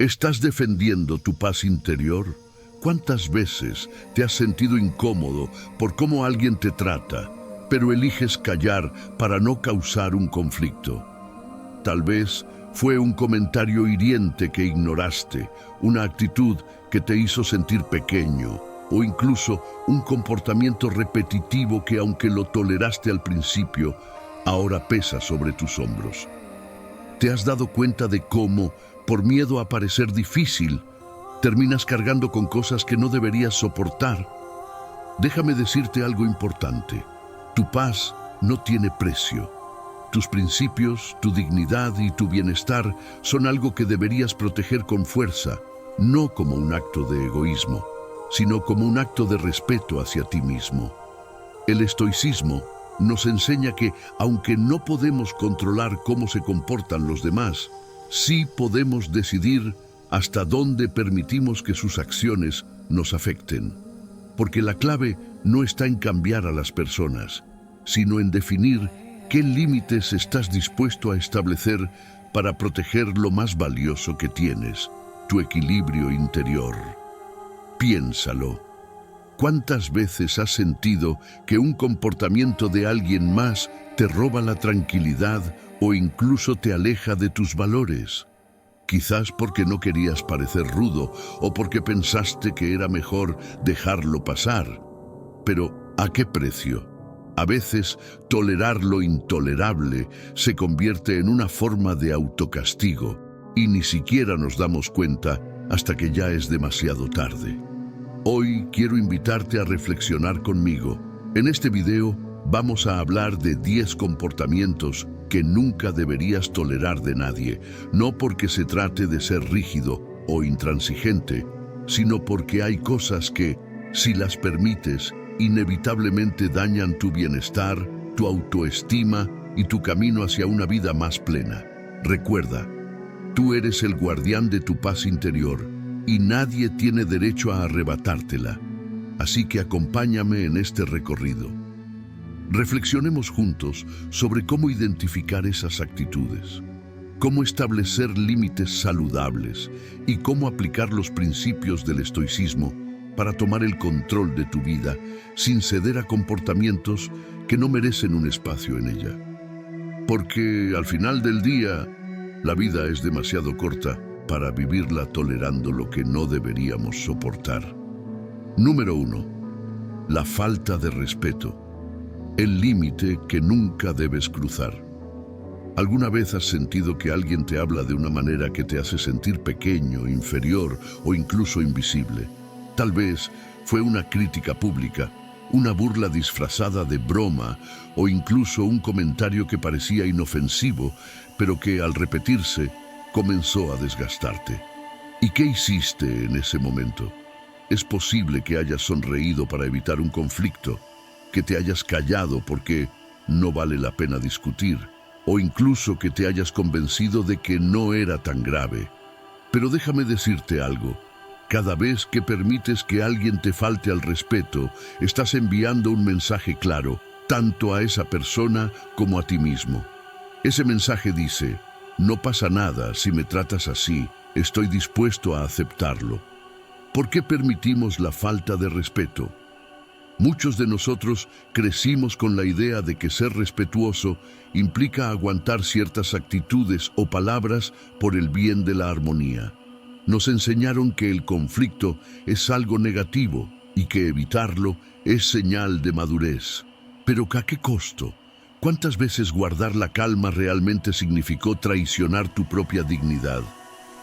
¿Estás defendiendo tu paz interior? ¿Cuántas veces te has sentido incómodo por cómo alguien te trata, pero eliges callar para no causar un conflicto? Tal vez fue un comentario hiriente que ignoraste, una actitud que te hizo sentir pequeño, o incluso un comportamiento repetitivo que, aunque lo toleraste al principio, ahora pesa sobre tus hombros. ¿Te has dado cuenta de cómo, por miedo a parecer difícil, terminas cargando con cosas que no deberías soportar? Déjame decirte algo importante. Tu paz no tiene precio. Tus principios, tu dignidad y tu bienestar son algo que deberías proteger con fuerza, no como un acto de egoísmo, sino como un acto de respeto hacia ti mismo. El estoicismo nos enseña que, aunque no podemos controlar cómo se comportan los demás, sí podemos decidir hasta dónde permitimos que sus acciones nos afecten. Porque la clave no está en cambiar a las personas, sino en definir qué límites estás dispuesto a establecer para proteger lo más valioso que tienes, tu equilibrio interior. Piénsalo. ¿Cuántas veces has sentido que un comportamiento de alguien más te roba la tranquilidad o incluso te aleja de tus valores? Quizás porque no querías parecer rudo o porque pensaste que era mejor dejarlo pasar. Pero, ¿a qué precio? A veces, tolerar lo intolerable se convierte en una forma de autocastigo y ni siquiera nos damos cuenta hasta que ya es demasiado tarde. Hoy quiero invitarte a reflexionar conmigo. En este video vamos a hablar de 10 comportamientos que nunca deberías tolerar de nadie, no porque se trate de ser rígido o intransigente, sino porque hay cosas que, si las permites, inevitablemente dañan tu bienestar, tu autoestima y tu camino hacia una vida más plena. Recuerda, tú eres el guardián de tu paz interior y nadie tiene derecho a arrebatártela. Así que acompáñame en este recorrido. Reflexionemos juntos sobre cómo identificar esas actitudes, cómo establecer límites saludables y cómo aplicar los principios del estoicismo para tomar el control de tu vida sin ceder a comportamientos que no merecen un espacio en ella. Porque al final del día, la vida es demasiado corta para vivirla tolerando lo que no deberíamos soportar. Número 1. La falta de respeto. El límite que nunca debes cruzar. ¿Alguna vez has sentido que alguien te habla de una manera que te hace sentir pequeño, inferior o incluso invisible? Tal vez fue una crítica pública, una burla disfrazada de broma o incluso un comentario que parecía inofensivo, pero que al repetirse comenzó a desgastarte. ¿Y qué hiciste en ese momento? Es posible que hayas sonreído para evitar un conflicto, que te hayas callado porque no vale la pena discutir, o incluso que te hayas convencido de que no era tan grave. Pero déjame decirte algo. Cada vez que permites que alguien te falte al respeto, estás enviando un mensaje claro, tanto a esa persona como a ti mismo. Ese mensaje dice: no pasa nada si me tratas así, estoy dispuesto a aceptarlo. ¿Por qué permitimos la falta de respeto? Muchos de nosotros crecimos con la idea de que ser respetuoso implica aguantar ciertas actitudes o palabras por el bien de la armonía. Nos enseñaron que el conflicto es algo negativo y que evitarlo es señal de madurez. Pero ¿a qué costo? ¿Cuántas veces guardar la calma realmente significó traicionar tu propia dignidad?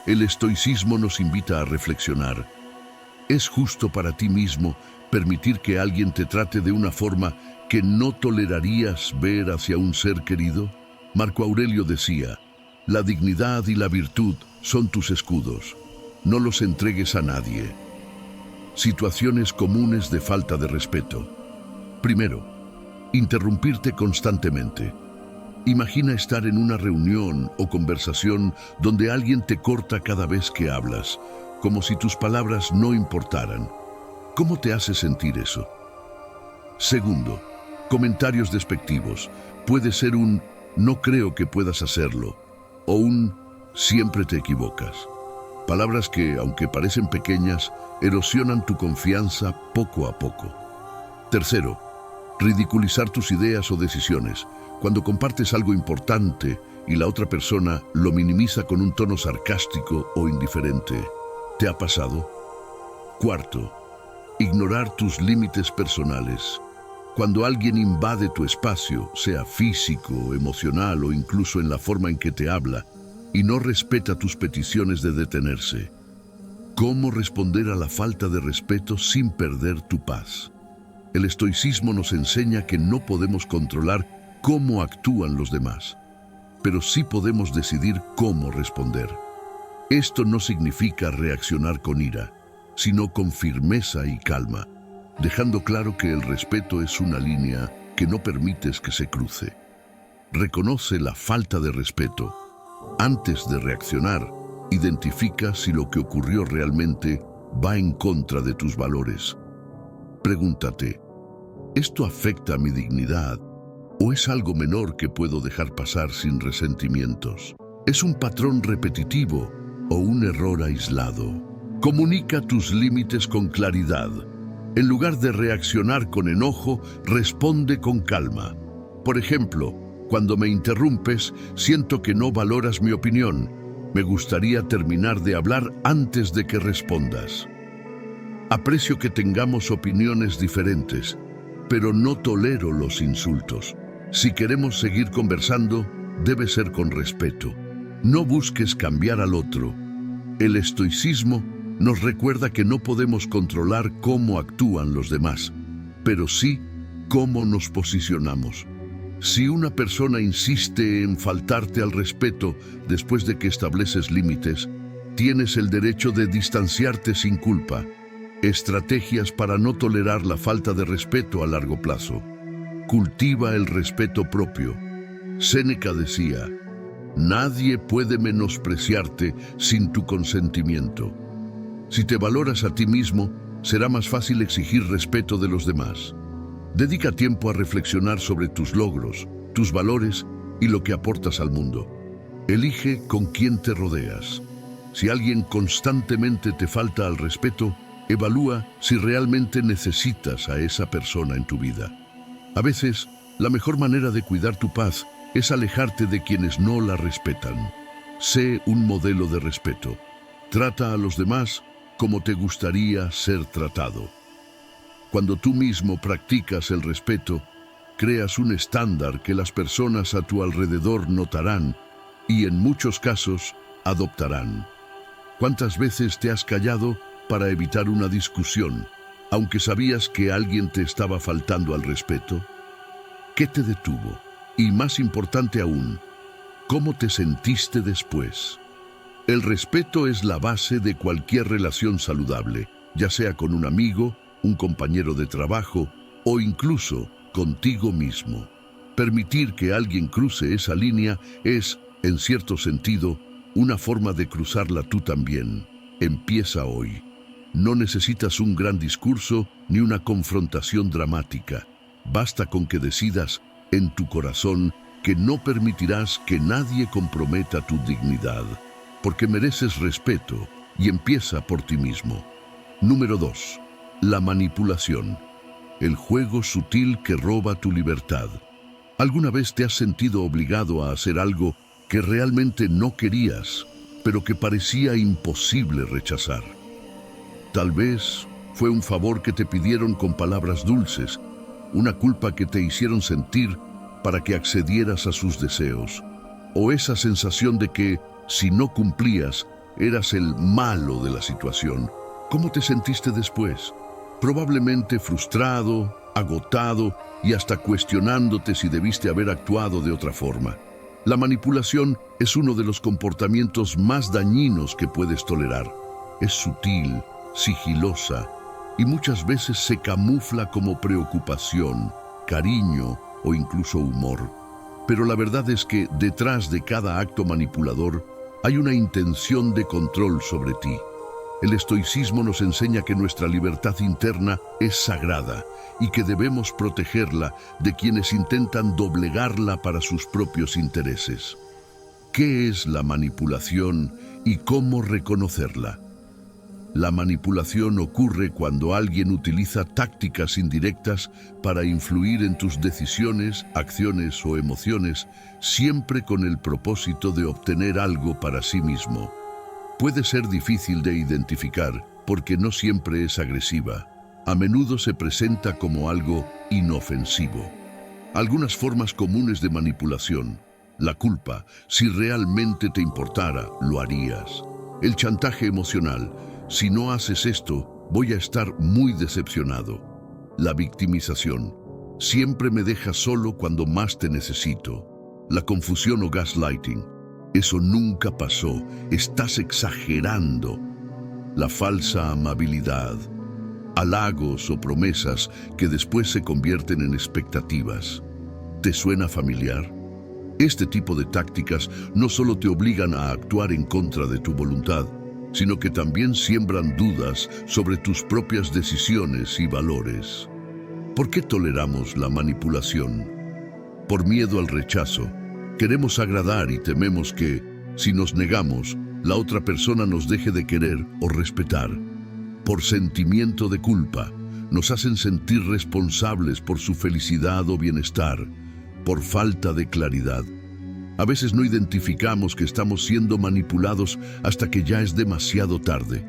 El estoicismo nos invita a reflexionar. ¿Es justo para ti mismo permitir que alguien te trate de una forma que no tolerarías ver hacia un ser querido? Marco Aurelio decía: la dignidad y la virtud son tus escudos. No los entregues a nadie. Situaciones comunes de falta de respeto. Primero, interrumpirte constantemente. Imagina estar en una reunión o conversación donde alguien te corta cada vez que hablas, como si tus palabras no importaran. ¿Cómo te hace sentir eso? Segundo, comentarios despectivos. Puede ser un "no creo que puedas hacerlo" o un "siempre te equivocas". Palabras que, aunque parecen pequeñas, erosionan tu confianza poco a poco. Tercero, ridiculizar tus ideas o decisiones. Cuando compartes algo importante y la otra persona lo minimiza con un tono sarcástico o indiferente. ¿Te ha pasado? Cuarto, ignorar tus límites personales. Cuando alguien invade tu espacio, sea físico, emocional o incluso en la forma en que te habla, y no respeta tus peticiones de detenerse. ¿Cómo responder a la falta de respeto sin perder tu paz? El estoicismo nos enseña que no podemos controlar cómo actúan los demás, pero sí podemos decidir cómo responder. Esto no significa reaccionar con ira, sino con firmeza y calma, dejando claro que el respeto es una línea que no permites que se cruce. Reconoce la falta de respeto. Antes de reaccionar, identifica si lo que ocurrió realmente va en contra de tus valores. Pregúntate, ¿esto afecta a mi dignidad o es algo menor que puedo dejar pasar sin resentimientos? ¿Es un patrón repetitivo o un error aislado? Comunica tus límites con claridad. En lugar de reaccionar con enojo, responde con calma. Por ejemplo, cuando me interrumpes, siento que no valoras mi opinión. Me gustaría terminar de hablar antes de que respondas. Aprecio que tengamos opiniones diferentes, pero no tolero los insultos. Si queremos seguir conversando, debe ser con respeto. No busques cambiar al otro. El estoicismo nos recuerda que no podemos controlar cómo actúan los demás, pero sí cómo nos posicionamos. Si una persona insiste en faltarte al respeto después de que estableces límites, tienes el derecho de distanciarte sin culpa. Estrategias para no tolerar la falta de respeto a largo plazo. Cultiva el respeto propio. Séneca decía, nadie puede menospreciarte sin tu consentimiento. Si te valoras a ti mismo, será más fácil exigir respeto de los demás. Dedica tiempo a reflexionar sobre tus logros, tus valores y lo que aportas al mundo. Elige con quién te rodeas. Si alguien constantemente te falta al respeto, evalúa si realmente necesitas a esa persona en tu vida. A veces, la mejor manera de cuidar tu paz es alejarte de quienes no la respetan. Sé un modelo de respeto. Trata a los demás como te gustaría ser tratado. Cuando tú mismo practicas el respeto, creas un estándar que las personas a tu alrededor notarán y en muchos casos adoptarán. ¿Cuántas veces te has callado para evitar una discusión, aunque sabías que alguien te estaba faltando al respeto? ¿Qué te detuvo? Y más importante aún, ¿cómo te sentiste después? El respeto es la base de cualquier relación saludable, ya sea con un amigo, un compañero de trabajo o incluso contigo mismo. Permitir que alguien cruce esa línea es, en cierto sentido, una forma de cruzarla tú también. Empieza hoy. No necesitas un gran discurso ni una confrontación dramática. Basta con que decidas en tu corazón que no permitirás que nadie comprometa tu dignidad, porque mereces respeto y empieza por ti mismo. Número 2. La manipulación. El juego sutil que roba tu libertad. ¿Alguna vez te has sentido obligado a hacer algo que realmente no querías, pero que parecía imposible rechazar? Tal vez fue un favor que te pidieron con palabras dulces, una culpa que te hicieron sentir para que accedieras a sus deseos, o esa sensación de que, si no cumplías, eras el malo de la situación. ¿Cómo te sentiste después? Probablemente frustrado, agotado y hasta cuestionándote si debiste haber actuado de otra forma. La manipulación es uno de los comportamientos más dañinos que puedes tolerar. Es sutil, sigilosa y muchas veces se camufla como preocupación, cariño o incluso humor. Pero la verdad es que detrás de cada acto manipulador hay una intención de control sobre ti. El estoicismo nos enseña que nuestra libertad interna es sagrada y que debemos protegerla de quienes intentan doblegarla para sus propios intereses. ¿Qué es la manipulación y cómo reconocerla. La manipulación ocurre cuando alguien utiliza tácticas indirectas para influir en tus decisiones, acciones o emociones, siempre con el propósito de obtener algo para sí mismo. Puede ser difícil de identificar porque no siempre es agresiva. A menudo se presenta como algo inofensivo. Algunas formas comunes de manipulación. La culpa. Si realmente te importara, lo harías. El chantaje emocional. Si no haces esto, voy a estar muy decepcionado. La victimización. Siempre me dejas solo cuando más te necesito. La confusión o gaslighting. Eso nunca pasó, estás exagerando. La falsa amabilidad. Halagos o promesas que después se convierten en expectativas. ¿Te suena familiar? Este tipo de tácticas no solo te obligan a actuar en contra de tu voluntad, sino que también siembran dudas sobre tus propias decisiones y valores. ¿Por qué toleramos la manipulación? Por miedo al rechazo. Queremos agradar y tememos que, si nos negamos, la otra persona nos deje de querer o respetar. Por sentimiento de culpa. Nos hacen sentir responsables por su felicidad o bienestar. Por falta de claridad. A veces no identificamos que estamos siendo manipulados hasta que ya es demasiado tarde.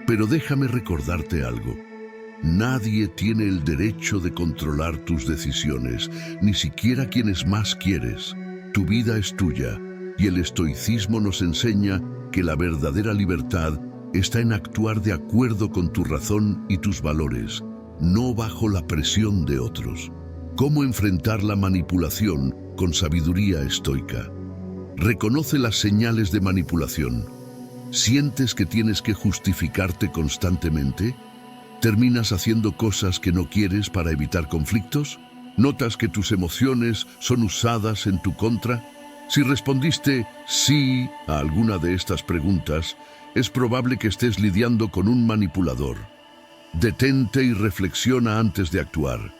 Pero déjame recordarte algo. Nadie tiene el derecho de controlar tus decisiones, ni siquiera quienes más quieres. Tu vida es tuya, y el estoicismo nos enseña que la verdadera libertad está en actuar de acuerdo con tu razón y tus valores, no bajo la presión de otros. ¿Cómo enfrentar la manipulación con sabiduría estoica? Reconoce las señales de manipulación. ¿Sientes que tienes que justificarte constantemente? ¿Terminas haciendo cosas que no quieres para evitar conflictos? ¿Notas que tus emociones son usadas en tu contra? Si respondiste sí a alguna de estas preguntas, es probable que estés lidiando con un manipulador. Detente y reflexiona antes de actuar.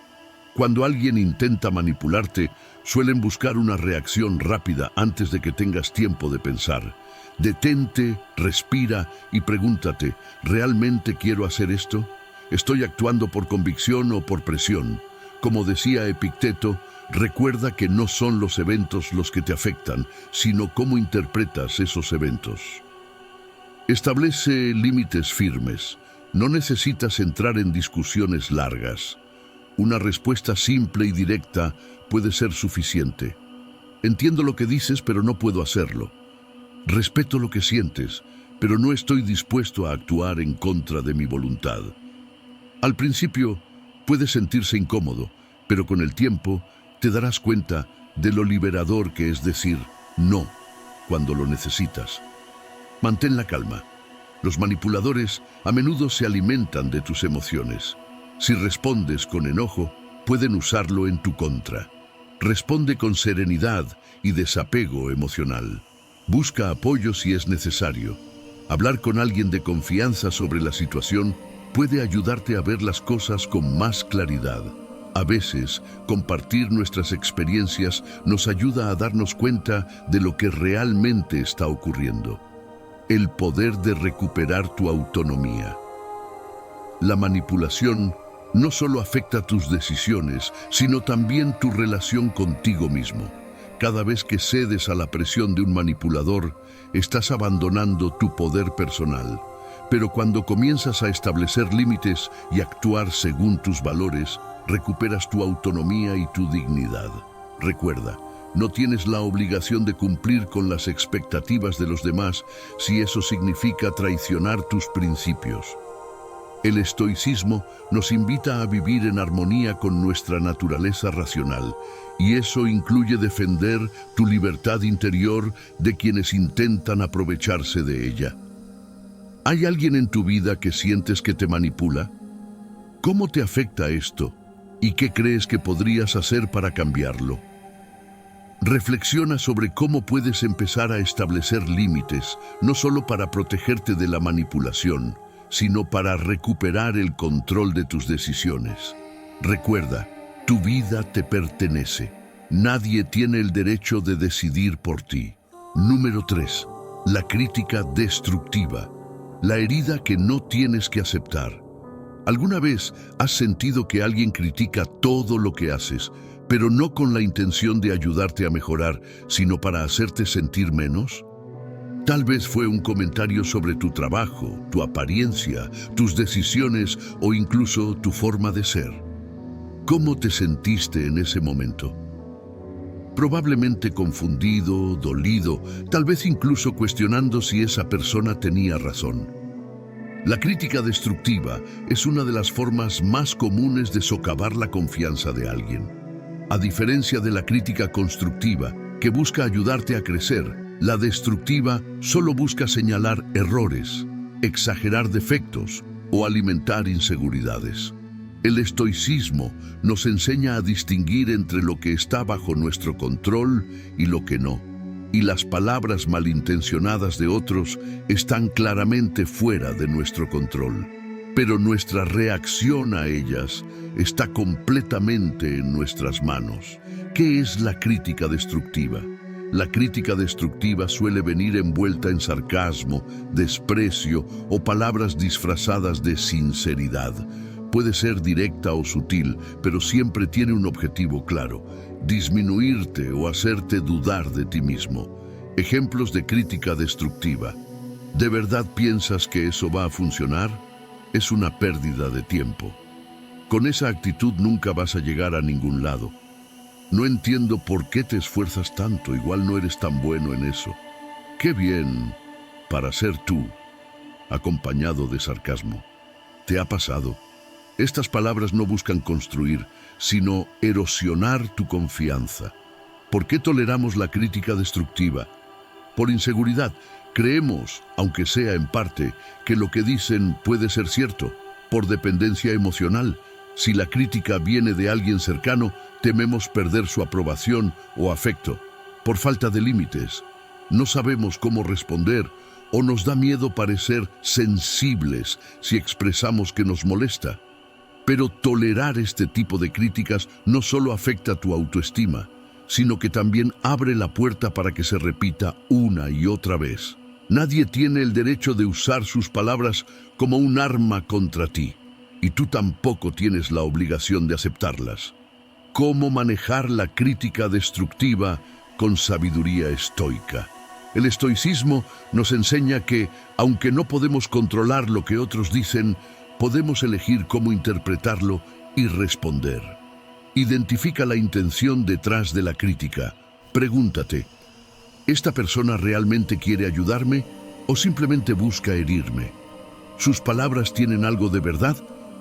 Cuando alguien intenta manipularte, suelen buscar una reacción rápida antes de que tengas tiempo de pensar. Detente, respira y pregúntate, ¿realmente quiero hacer esto? ¿Estoy actuando por convicción o por presión? Como decía Epicteto, recuerda que no son los eventos los que te afectan, sino cómo interpretas esos eventos. Establece límites firmes. No necesitas entrar en discusiones largas. Una respuesta simple y directa puede ser suficiente. Entiendo lo que dices, pero no puedo hacerlo. Respeto lo que sientes, pero no estoy dispuesto a actuar en contra de mi voluntad. Al principio, puede sentirse incómodo, pero con el tiempo te darás cuenta de lo liberador que es decir no cuando lo necesitas. Mantén la calma. Los manipuladores a menudo se alimentan de tus emociones. Si respondes con enojo, pueden usarlo en tu contra. Responde con serenidad y desapego emocional. Busca apoyo si es necesario. Hablar con alguien de confianza sobre la situación puede ayudarte a ver las cosas con más claridad. A veces, compartir nuestras experiencias nos ayuda a darnos cuenta de lo que realmente está ocurriendo. El poder de recuperar tu autonomía. La manipulación no solo afecta tus decisiones, sino también tu relación contigo mismo. Cada vez que cedes a la presión de un manipulador, estás abandonando tu poder personal. Pero cuando comienzas a establecer límites y actuar según tus valores, recuperas tu autonomía y tu dignidad. Recuerda, no tienes la obligación de cumplir con las expectativas de los demás si eso significa traicionar tus principios. El estoicismo nos invita a vivir en armonía con nuestra naturaleza racional, y eso incluye defender tu libertad interior de quienes intentan aprovecharse de ella. ¿Hay alguien en tu vida que sientes que te manipula? ¿Cómo te afecta esto? ¿Y qué crees que podrías hacer para cambiarlo? Reflexiona sobre cómo puedes empezar a establecer límites, no solo para protegerte de la manipulación, sino para recuperar el control de tus decisiones. Recuerda, tu vida te pertenece. Nadie tiene el derecho de decidir por ti. Número 3. La crítica destructiva, la herida que no tienes que aceptar. ¿Alguna vez has sentido que alguien critica todo lo que haces, pero no con la intención de ayudarte a mejorar, sino para hacerte sentir menos? Tal vez fue un comentario sobre tu trabajo, tu apariencia, tus decisiones o incluso tu forma de ser. ¿Cómo te sentiste en ese momento? Probablemente confundido, dolido, tal vez incluso cuestionando si esa persona tenía razón. La crítica destructiva es una de las formas más comunes de socavar la confianza de alguien. A diferencia de la crítica constructiva, que busca ayudarte a crecer, la destructiva solo busca señalar errores, exagerar defectos o alimentar inseguridades. El estoicismo nos enseña a distinguir entre lo que está bajo nuestro control y lo que no. Y las palabras malintencionadas de otros están claramente fuera de nuestro control. Pero nuestra reacción a ellas está completamente en nuestras manos. ¿Qué es la crítica destructiva? La crítica destructiva suele venir envuelta en sarcasmo, desprecio o palabras disfrazadas de sinceridad. Puede ser directa o sutil, pero siempre tiene un objetivo claro: disminuirte o hacerte dudar de ti mismo. Ejemplos de crítica destructiva. ¿De verdad piensas que eso va a funcionar? Es una pérdida de tiempo. Con esa actitud nunca vas a llegar a ningún lado. No entiendo por qué te esfuerzas tanto, igual no eres tan bueno en eso. ¡Qué bien para ser tú! Acompañado de sarcasmo. ¿Te ha pasado? Estas palabras no buscan construir, sino erosionar tu confianza. ¿Por qué toleramos la crítica destructiva? Por inseguridad. Creemos, aunque sea en parte, que lo que dicen puede ser cierto. Por dependencia emocional. Si la crítica viene de alguien cercano, tememos perder su aprobación o afecto. Por falta de límites. No sabemos cómo responder o nos da miedo parecer sensibles si expresamos que nos molesta. Pero tolerar este tipo de críticas no solo afecta tu autoestima, sino que también abre la puerta para que se repita una y otra vez. Nadie tiene el derecho de usar sus palabras como un arma contra ti, y tú tampoco tienes la obligación de aceptarlas. ¿Cómo manejar la crítica destructiva con sabiduría estoica? El estoicismo nos enseña que, aunque no podemos controlar lo que otros dicen, podemos elegir cómo interpretarlo y responder. Identifica la intención detrás de la crítica. Pregúntate, ¿esta persona realmente quiere ayudarme o simplemente busca herirme? ¿Sus palabras tienen algo de verdad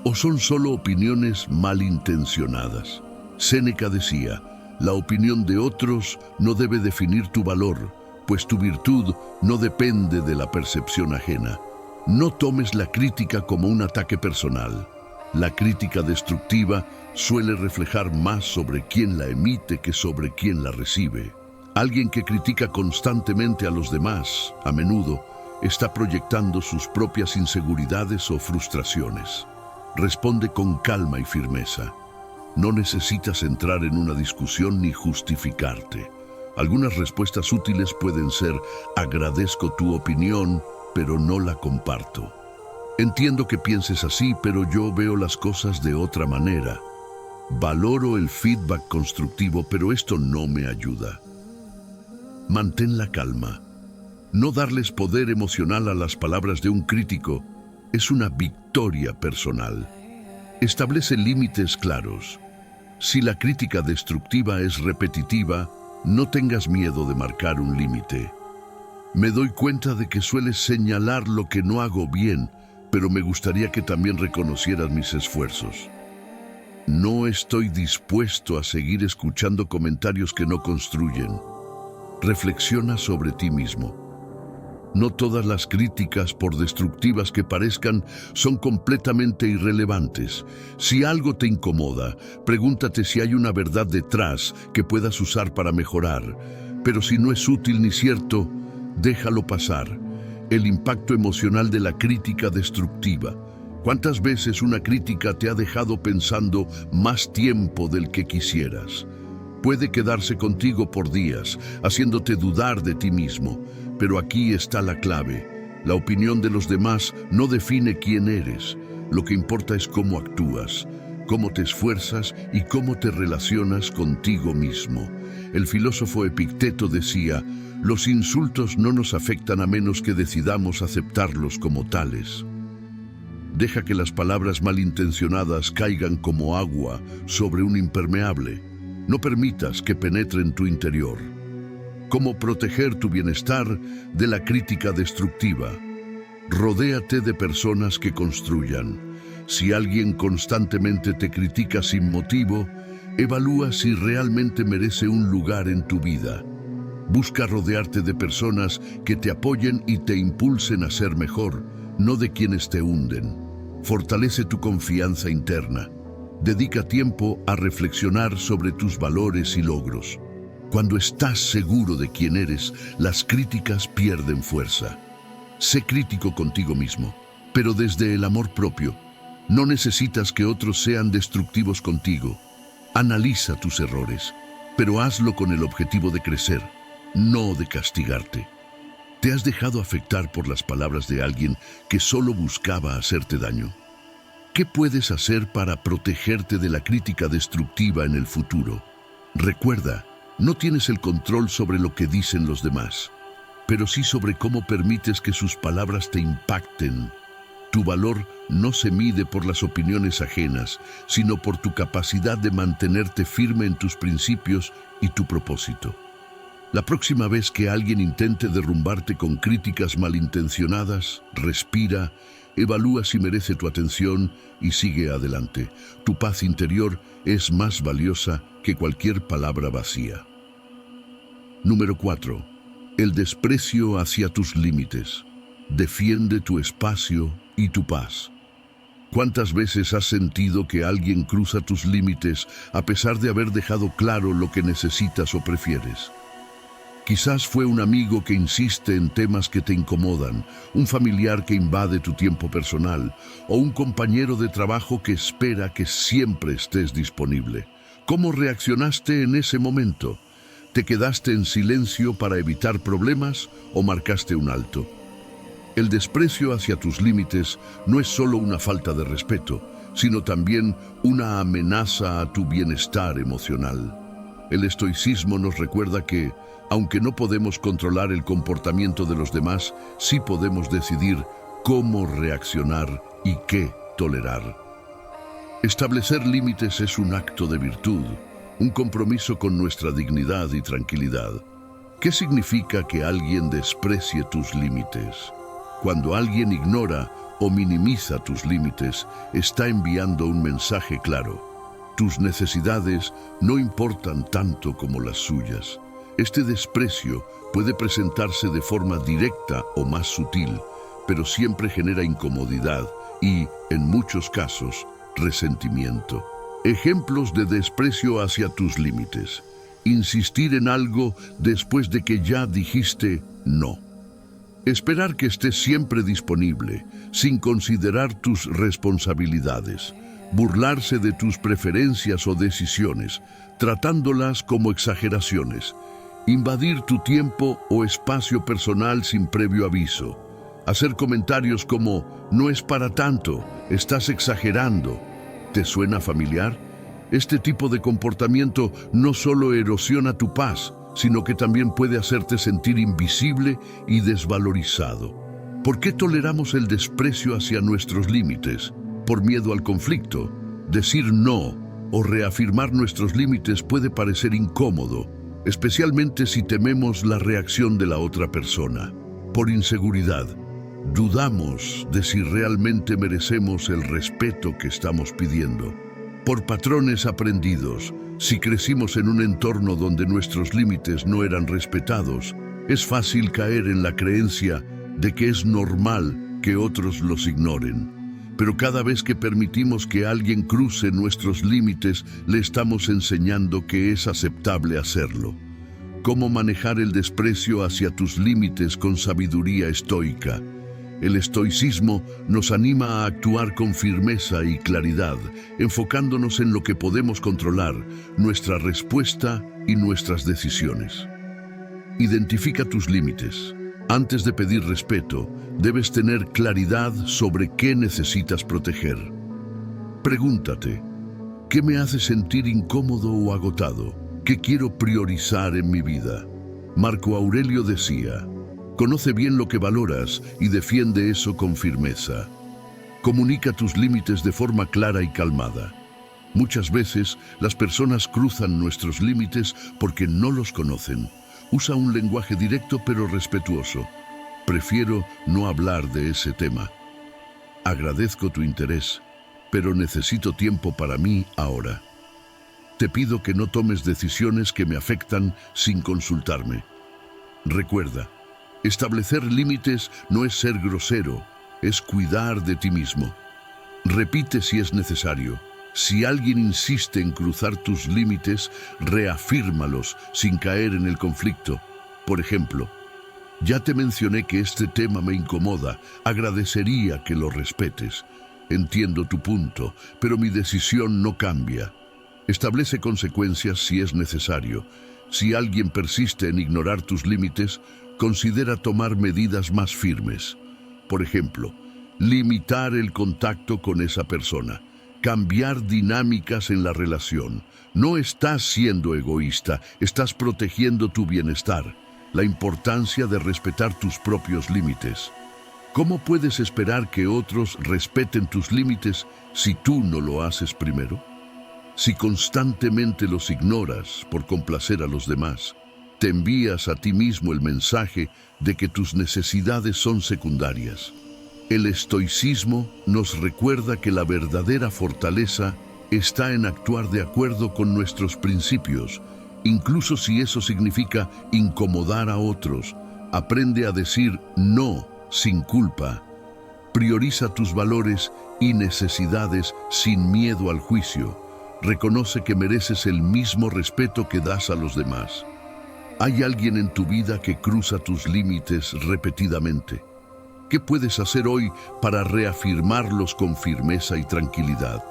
o son solo opiniones malintencionadas? Séneca decía, la opinión de otros no debe definir tu valor, pues tu virtud no depende de la percepción ajena. No tomes la crítica como un ataque personal. La crítica destructiva suele reflejar más sobre quien la emite que sobre quien la recibe. Alguien que critica constantemente a los demás, a menudo, está proyectando sus propias inseguridades o frustraciones. Responde con calma y firmeza. No necesitas entrar en una discusión ni justificarte. Algunas respuestas útiles pueden ser: agradezco tu opinión, pero no la comparto. Entiendo que pienses así, pero yo veo las cosas de otra manera. Valoro el feedback constructivo, pero esto no me ayuda. Mantén la calma. No darles poder emocional a las palabras de un crítico es una victoria personal. Establece límites claros. Si la crítica destructiva es repetitiva, no tengas miedo de marcar un límite. Me doy cuenta de que sueles señalar lo que no hago bien, pero me gustaría que también reconocieras mis esfuerzos. No estoy dispuesto a seguir escuchando comentarios que no construyen. Reflexiona sobre ti mismo. No todas las críticas, por destructivas que parezcan, son completamente irrelevantes. Si algo te incomoda, pregúntate si hay una verdad detrás que puedas usar para mejorar. Pero si no es útil ni cierto, déjalo pasar. El impacto emocional de la crítica destructiva. ¿Cuántas veces una crítica te ha dejado pensando más tiempo del que quisieras? Puede quedarse contigo por días, haciéndote dudar de ti mismo, Pero aquí está la clave. La opinión de los demás no define quién eres. Lo que importa es cómo actúas, cómo te esfuerzas y cómo te relacionas contigo mismo. El filósofo Epicteto decía: los insultos no nos afectan a menos que decidamos aceptarlos como tales. Deja que las palabras malintencionadas caigan como agua sobre un impermeable. No permitas que penetren tu interior. ¿Cómo proteger tu bienestar de la crítica destructiva? Rodéate de personas que construyan. Si alguien constantemente te critica sin motivo, evalúa si realmente merece un lugar en tu vida. Busca rodearte de personas que te apoyen y te impulsen a ser mejor, no de quienes te hunden. Fortalece tu confianza interna. Dedica tiempo a reflexionar sobre tus valores y logros. Cuando estás seguro de quién eres, las críticas pierden fuerza. Sé crítico contigo mismo, pero desde el amor propio. No necesitas que otros sean destructivos contigo. Analiza tus errores, pero hazlo con el objetivo de crecer, no de castigarte. ¿Te has dejado afectar por las palabras de alguien que solo buscaba hacerte daño? ¿Qué puedes hacer para protegerte de la crítica destructiva en el futuro? Recuerda, no tienes el control sobre lo que dicen los demás, pero sí sobre cómo permites que sus palabras te impacten. Tu valor no se mide por las opiniones ajenas, sino por tu capacidad de mantenerte firme en tus principios y tu propósito. La próxima vez que alguien intente derrumbarte con críticas malintencionadas, respira, evalúa si merece tu atención y sigue adelante. Tu paz interior es más valiosa que cualquier palabra vacía. Número 4. El desprecio hacia tus límites. Defiende tu espacio y tu paz. ¿Cuántas veces has sentido que alguien cruza tus límites a pesar de haber dejado claro lo que necesitas o prefieres? Quizás fue un amigo que insiste en temas que te incomodan, un familiar que invade tu tiempo personal o un compañero de trabajo que espera que siempre estés disponible. ¿Cómo reaccionaste en ese momento? ¿Te quedaste en silencio para evitar problemas o marcaste un alto? El desprecio hacia tus límites no es solo una falta de respeto, sino también una amenaza a tu bienestar emocional. El estoicismo nos recuerda que, aunque no podemos controlar el comportamiento de los demás, sí podemos decidir cómo reaccionar y qué tolerar. Establecer límites es un acto de virtud, un compromiso con nuestra dignidad y tranquilidad. ¿Qué significa que alguien desprecie tus límites? Cuando alguien ignora o minimiza tus límites, está enviando un mensaje claro. Tus necesidades no importan tanto como las suyas. Este desprecio puede presentarse de forma directa o más sutil, pero siempre genera incomodidad y, en muchos casos, resentimiento. Ejemplos de desprecio hacia tus límites. Insistir en algo después de que ya dijiste no. Esperar que estés siempre disponible, sin considerar tus responsabilidades. Burlarse de tus preferencias o decisiones, tratándolas como exageraciones. Invadir tu tiempo o espacio personal sin previo aviso. Hacer comentarios como, no es para tanto, estás exagerando. ¿Te suena familiar? Este tipo de comportamiento no solo erosiona tu paz, sino que también puede hacerte sentir invisible y desvalorizado. ¿Por qué toleramos el desprecio hacia nuestros límites? Por miedo al conflicto. Decir no o reafirmar nuestros límites puede parecer incómodo, especialmente si tememos la reacción de la otra persona. Por inseguridad, dudamos de si realmente merecemos el respeto que estamos pidiendo. Por patrones aprendidos, si crecimos en un entorno donde nuestros límites no eran respetados, es fácil caer en la creencia de que es normal que otros los ignoren. Pero cada vez que permitimos que alguien cruce nuestros límites, le estamos enseñando que es aceptable hacerlo. ¿Cómo manejar el desprecio hacia tus límites con sabiduría estoica? El estoicismo nos anima a actuar con firmeza y claridad, enfocándonos en lo que podemos controlar, nuestra respuesta y nuestras decisiones. Identifica tus límites. Antes de pedir respeto, debes tener claridad sobre qué necesitas proteger. Pregúntate, ¿qué me hace sentir incómodo o agotado? ¿Qué quiero priorizar en mi vida? Marco Aurelio decía, conoce bien lo que valoras y defiende eso con firmeza. Comunica tus límites de forma clara y calmada. Muchas veces las personas cruzan nuestros límites porque no los conocen. Usa un lenguaje directo pero respetuoso. Prefiero no hablar de ese tema. Agradezco tu interés, pero necesito tiempo para mí ahora. Te pido que no tomes decisiones que me afectan sin consultarme. Recuerda, establecer límites no es ser grosero, es cuidar de ti mismo. Repite si es necesario. Si alguien insiste en cruzar tus límites, reafírmalos sin caer en el conflicto. Por ejemplo, ya te mencioné que este tema me incomoda, agradecería que lo respetes. Entiendo tu punto, pero mi decisión no cambia. Establece consecuencias si es necesario. Si alguien persiste en ignorar tus límites, considera tomar medidas más firmes. Por ejemplo, limitar el contacto con esa persona. Cambiar dinámicas en la relación. No estás siendo egoísta, estás protegiendo tu bienestar. La importancia de respetar tus propios límites. ¿Cómo puedes esperar que otros respeten tus límites si tú no lo haces primero? Si constantemente los ignoras por complacer a los demás, te envías a ti mismo el mensaje de que tus necesidades son secundarias. El estoicismo nos recuerda que la verdadera fortaleza está en actuar de acuerdo con nuestros principios, incluso si eso significa incomodar a otros. Aprende a decir no sin culpa. Prioriza tus valores y necesidades sin miedo al juicio. Reconoce que mereces el mismo respeto que das a los demás. ¿Hay alguien en tu vida que cruza tus límites repetidamente? ¿Qué puedes hacer hoy para reafirmarlos con firmeza y tranquilidad?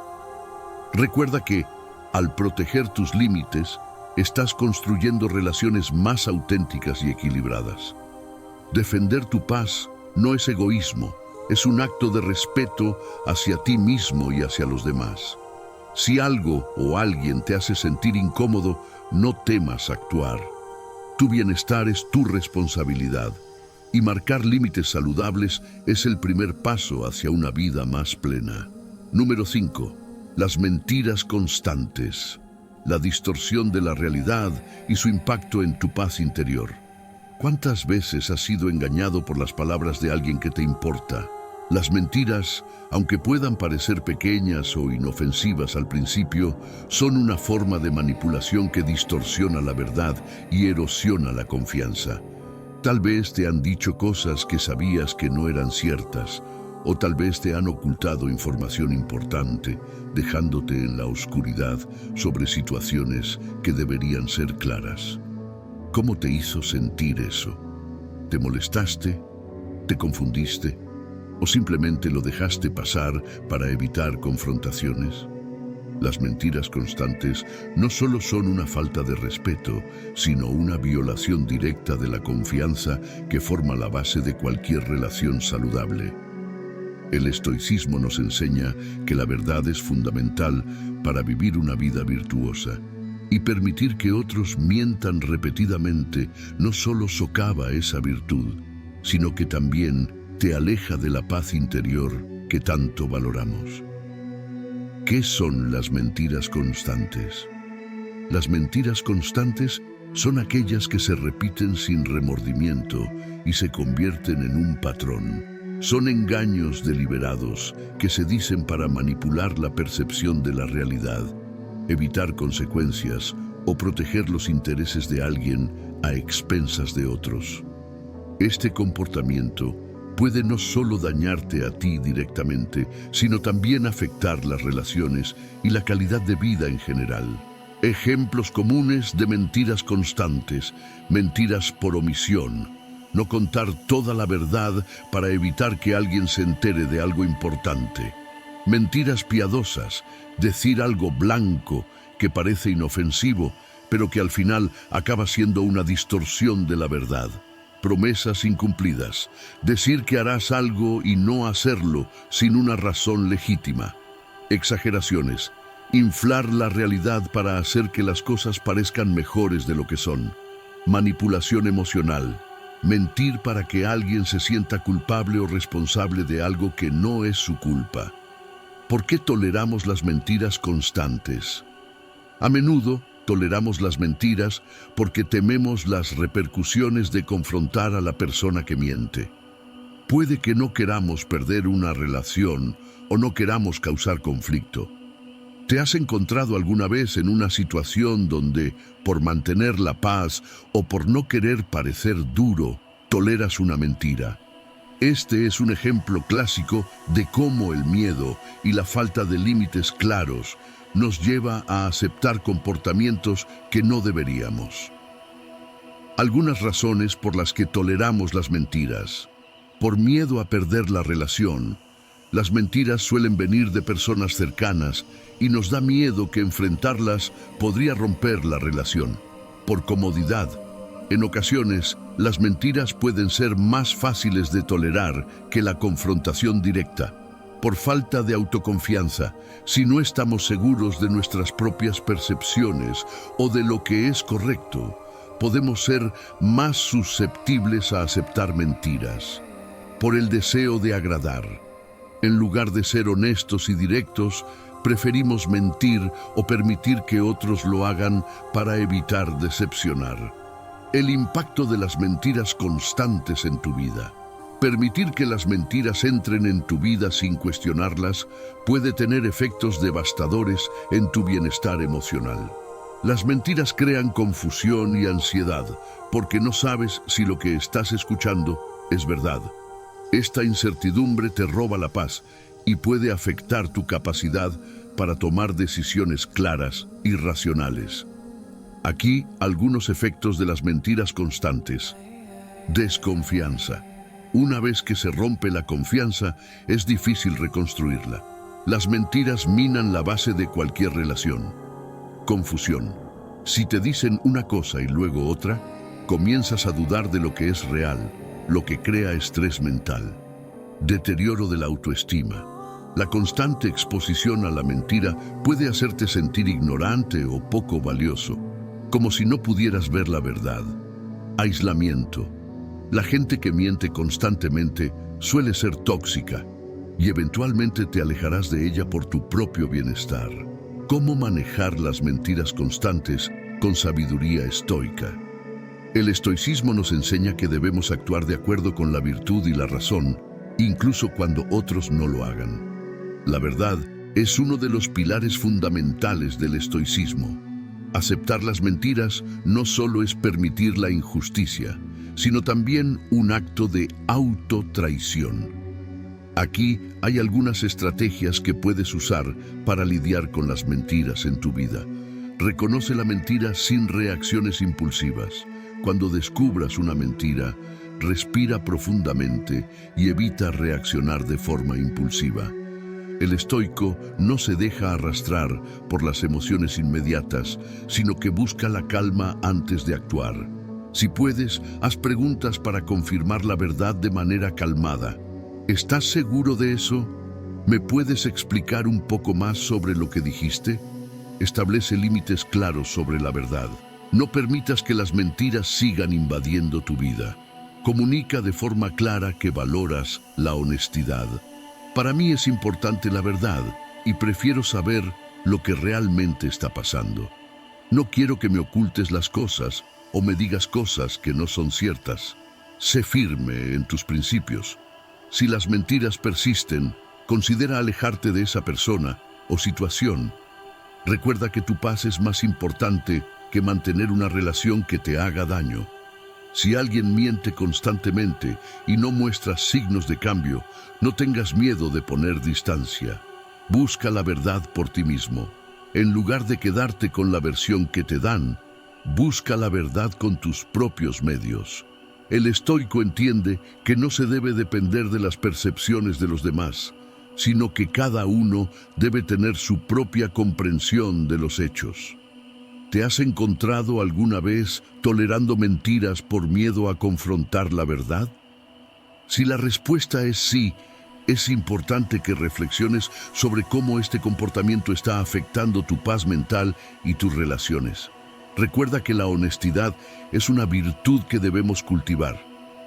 Recuerda que, al proteger tus límites, estás construyendo relaciones más auténticas y equilibradas. Defender tu paz no es egoísmo, es un acto de respeto hacia ti mismo y hacia los demás. Si algo o alguien te hace sentir incómodo, no temas actuar. Tu bienestar es tu responsabilidad. Y marcar límites saludables es el primer paso hacia una vida más plena. Número 5. Las mentiras constantes. La distorsión de la realidad y su impacto en tu paz interior. ¿Cuántas veces has sido engañado por las palabras de alguien que te importa? Las mentiras, aunque puedan parecer pequeñas o inofensivas al principio, son una forma de manipulación que distorsiona la verdad y erosiona la confianza. Tal vez te han dicho cosas que sabías que no eran ciertas, o tal vez te han ocultado información importante, dejándote en la oscuridad sobre situaciones que deberían ser claras. ¿Cómo te hizo sentir eso? ¿Te molestaste? ¿Te confundiste? ¿O simplemente lo dejaste pasar para evitar confrontaciones? Las mentiras constantes no solo son una falta de respeto, sino una violación directa de la confianza que forma la base de cualquier relación saludable. El estoicismo nos enseña que la verdad es fundamental para vivir una vida virtuosa, y permitir que otros mientan repetidamente no solo socava esa virtud, sino que también te aleja de la paz interior que tanto valoramos. ¿Qué son las mentiras constantes? Las mentiras constantes son aquellas que se repiten sin remordimiento y se convierten en un patrón. Son engaños deliberados que se dicen para manipular la percepción de la realidad, evitar consecuencias o proteger los intereses de alguien a expensas de otros. Este comportamiento puede no solo dañarte a ti directamente, sino también afectar las relaciones y la calidad de vida en general. Ejemplos comunes de mentiras constantes: mentiras por omisión, no contar toda la verdad para evitar que alguien se entere de algo importante. Mentiras piadosas, decir algo blanco que parece inofensivo, pero que al final acaba siendo una distorsión de la verdad. promesas incumplidas, decir que harás algo y no hacerlo sin una razón legítima, exageraciones, inflar la realidad para hacer que las cosas parezcan mejores de lo que son, manipulación emocional, mentir para que alguien se sienta culpable o responsable de algo que no es su culpa. ¿Por qué toleramos las mentiras constantes? A menudo toleramos las mentiras porque tememos las repercusiones de confrontar a la persona que miente. Puede que no queramos perder una relación o no queramos causar conflicto. ¿Te has encontrado alguna vez en una situación donde, por mantener la paz o por no querer parecer duro, toleras una mentira? Este es un ejemplo clásico de cómo el miedo y la falta de límites claros nos lleva a aceptar comportamientos que no deberíamos. Algunas razones por las que toleramos las mentiras. Por miedo a perder la relación. Las mentiras suelen venir de personas cercanas y nos da miedo que enfrentarlas podría romper la relación. Por comodidad. En ocasiones, las mentiras pueden ser más fáciles de tolerar que la confrontación directa. Por falta de autoconfianza, si no estamos seguros de nuestras propias percepciones o de lo que es correcto, podemos ser más susceptibles a aceptar mentiras. Por el deseo de agradar. En lugar de ser honestos y directos, preferimos mentir o permitir que otros lo hagan para evitar decepcionar. El impacto de las mentiras constantes en tu vida. Permitir que las mentiras entren en tu vida sin cuestionarlas puede tener efectos devastadores en tu bienestar emocional. Las mentiras crean confusión y ansiedad porque no sabes si lo que estás escuchando es verdad. Esta incertidumbre te roba la paz y puede afectar tu capacidad para tomar decisiones claras y racionales. Aquí algunos efectos de las mentiras constantes. Desconfianza. Una vez que se rompe la confianza, es difícil reconstruirla. Las mentiras minan la base de cualquier relación. Confusión. Si te dicen una cosa y luego otra, comienzas a dudar de lo que es real, lo que crea estrés mental. Deterioro de la autoestima. La constante exposición a la mentira puede hacerte sentir ignorante o poco valioso, como si no pudieras ver la verdad. Aislamiento. La gente que miente constantemente suele ser tóxica y eventualmente te alejarás de ella por tu propio bienestar. ¿Cómo manejar las mentiras constantes con sabiduría estoica? El estoicismo nos enseña que debemos actuar de acuerdo con la virtud y la razón, incluso cuando otros no lo hagan. La verdad es uno de los pilares fundamentales del estoicismo. Aceptar las mentiras no solo es permitir la injusticia, sino también un acto de autotraición. Aquí hay algunas estrategias que puedes usar para lidiar con las mentiras en tu vida. Reconoce la mentira sin reacciones impulsivas. Cuando descubras una mentira, respira profundamente y evita reaccionar de forma impulsiva. El estoico no se deja arrastrar por las emociones inmediatas, sino que busca la calma antes de actuar. Si puedes, haz preguntas para confirmar la verdad de manera calmada. ¿Estás seguro de eso? ¿Me puedes explicar un poco más sobre lo que dijiste? Establece límites claros sobre la verdad. No permitas que las mentiras sigan invadiendo tu vida. Comunica de forma clara que valoras la honestidad. Para mí es importante la verdad y prefiero saber lo que realmente está pasando. No quiero que me ocultes las cosas o me digas cosas que no son ciertas. Sé firme en tus principios. Si las mentiras persisten, considera alejarte de esa persona o situación. Recuerda que tu paz es más importante que mantener una relación que te haga daño. Si alguien miente constantemente y no muestra signos de cambio, no tengas miedo de poner distancia. Busca la verdad por ti mismo. En lugar de quedarte con la versión que te dan, busca la verdad con tus propios medios. El estoico entiende que no se debe depender de las percepciones de los demás, sino que cada uno debe tener su propia comprensión de los hechos. ¿Te has encontrado alguna vez tolerando mentiras por miedo a confrontar la verdad? Si la respuesta es sí, es importante que reflexiones sobre cómo este comportamiento está afectando tu paz mental y tus relaciones. Recuerda que la honestidad es una virtud que debemos cultivar,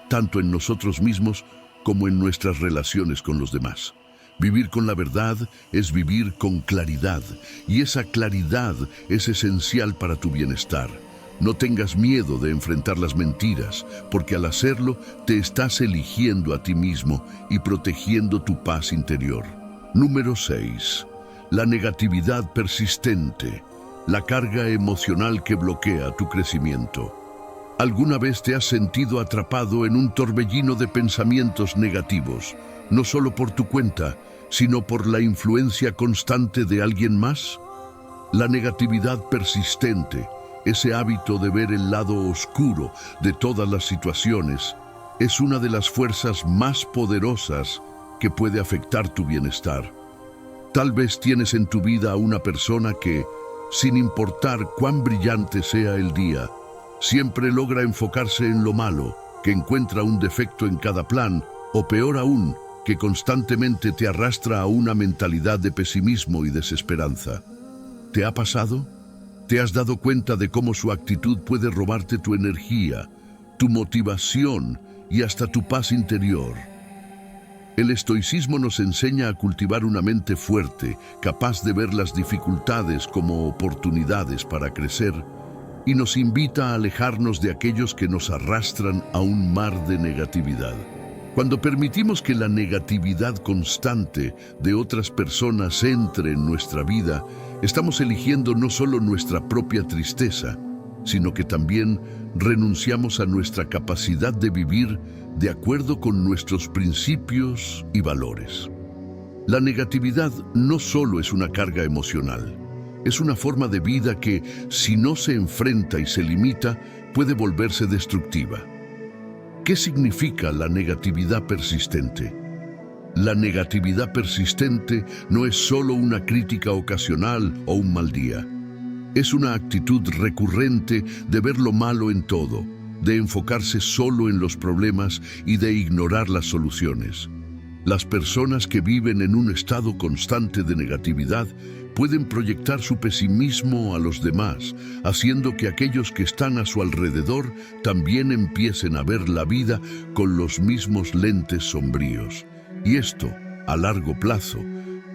tanto en nosotros mismos como en nuestras relaciones con los demás. Vivir con la verdad es vivir con claridad, y esa claridad es esencial para tu bienestar. No tengas miedo de enfrentar las mentiras, porque al hacerlo te estás eligiendo a ti mismo y protegiendo tu paz interior. Número 6. La negatividad persistente, la carga emocional que bloquea tu crecimiento. ¿Alguna vez te has sentido atrapado en un torbellino de pensamientos negativos, no solo por tu cuenta, sino por la influencia constante de alguien más? La negatividad persistente, ese hábito de ver el lado oscuro de todas las situaciones, es una de las fuerzas más poderosas que puede afectar tu bienestar. Tal vez tienes en tu vida a una persona que, sin importar cuán brillante sea el día, siempre logra enfocarse en lo malo, que encuentra un defecto en cada plan, o peor aún, que constantemente te arrastra a una mentalidad de pesimismo y desesperanza. ¿Te ha pasado? ¿Te has dado cuenta de cómo su actitud puede robarte tu energía, tu motivación y hasta tu paz interior? El estoicismo nos enseña a cultivar una mente fuerte, capaz de ver las dificultades como oportunidades para crecer, y nos invita a alejarnos de aquellos que nos arrastran a un mar de negatividad. Cuando permitimos que la negatividad constante de otras personas entre en nuestra vida, estamos eligiendo no solo nuestra propia tristeza, sino que también renunciamos a nuestra capacidad de vivir de acuerdo con nuestros principios y valores. La negatividad no solo es una carga emocional, es una forma de vida que, si no se enfrenta y se limita, puede volverse destructiva. ¿Qué significa la negatividad persistente? La negatividad persistente no es solo una crítica ocasional o un mal día. Es una actitud recurrente de ver lo malo en todo, de enfocarse solo en los problemas y de ignorar las soluciones. Las personas que viven en un estado constante de negatividad pueden proyectar su pesimismo a los demás, haciendo que aquellos que están a su alrededor también empiecen a ver la vida con los mismos lentes sombríos. Y esto, a largo plazo,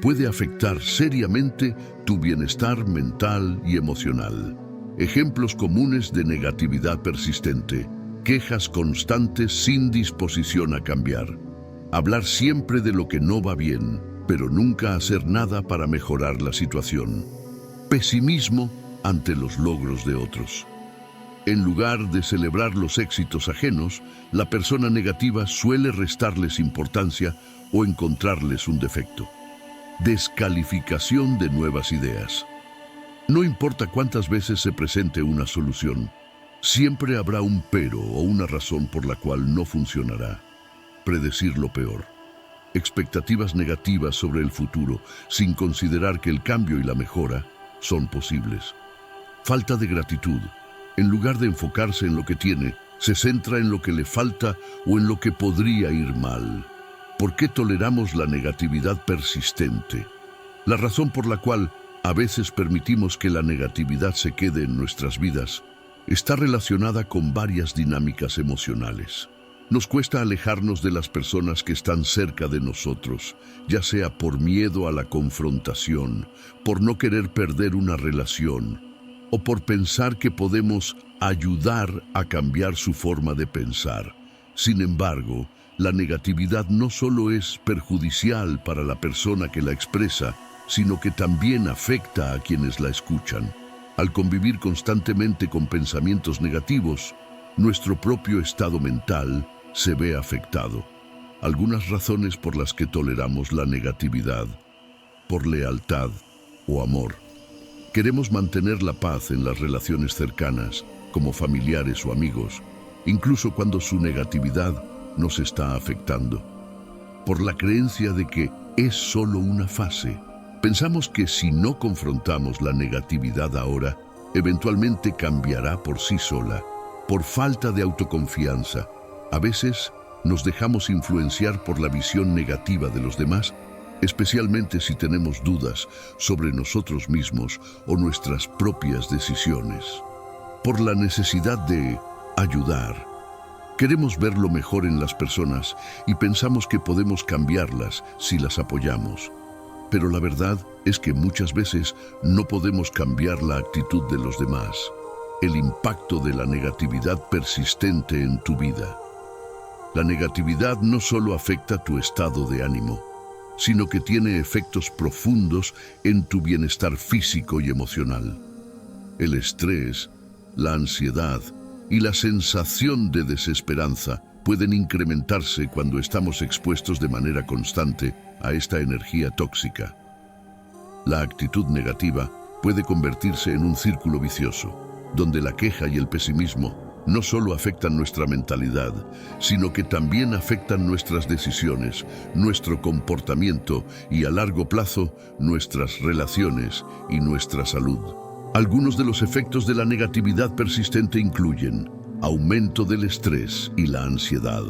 puede afectar seriamente tu bienestar mental y emocional. Ejemplos comunes de negatividad persistente: quejas constantes sin disposición a cambiar. Hablar siempre de lo que no va bien, pero nunca hacer nada para mejorar la situación. Pesimismo ante los logros de otros. En lugar de celebrar los éxitos ajenos, la persona negativa suele restarles importancia o encontrarles un defecto. Descalificación de nuevas ideas. No importa cuántas veces se presente una solución, siempre habrá un pero o una razón por la cual no funcionará. Predecir lo peor. Expectativas negativas sobre el futuro, sin considerar que el cambio y la mejora son posibles. Falta de gratitud. En lugar de enfocarse en lo que tiene, se centra en lo que le falta o en lo que podría ir mal. ¿Por qué toleramos la negatividad persistente? La razón por la cual a veces permitimos que la negatividad se quede en nuestras vidas está relacionada con varias dinámicas emocionales. Nos cuesta alejarnos de las personas que están cerca de nosotros, ya sea por miedo a la confrontación, por no querer perder una relación, o por pensar que podemos ayudar a cambiar su forma de pensar. Sin embargo, la negatividad no solo es perjudicial para la persona que la expresa, sino que también afecta a quienes la escuchan. Al convivir constantemente con pensamientos negativos, nuestro propio estado mental se ve afectado. Algunas razones por las que toleramos la negatividad: por lealtad o amor. Queremos mantener la paz en las relaciones cercanas, como familiares o amigos, incluso cuando su negatividad nos está afectando. Por la creencia de que es solo una fase, pensamos que si no confrontamos la negatividad ahora, eventualmente cambiará por sí sola. Por falta de autoconfianza, a veces nos dejamos influenciar por la visión negativa de los demás, especialmente si tenemos dudas sobre nosotros mismos o nuestras propias decisiones. Por la necesidad de ayudar. Queremos ver lo mejor en las personas y pensamos que podemos cambiarlas si las apoyamos. Pero la verdad es que muchas veces no podemos cambiar la actitud de los demás. El impacto de la negatividad persistente en tu vida. La negatividad no solo afecta tu estado de ánimo, sino que tiene efectos profundos en tu bienestar físico y emocional. El estrés, la ansiedad y la sensación de desesperanza pueden incrementarse cuando estamos expuestos de manera constante a esta energía tóxica. La actitud negativa puede convertirse en un círculo vicioso, donde la queja y el pesimismo no solo afectan nuestra mentalidad, sino que también afectan nuestras decisiones, nuestro comportamiento y a largo plazo nuestras relaciones y nuestra salud. Algunos de los efectos de la negatividad persistente incluyen aumento del estrés y la ansiedad.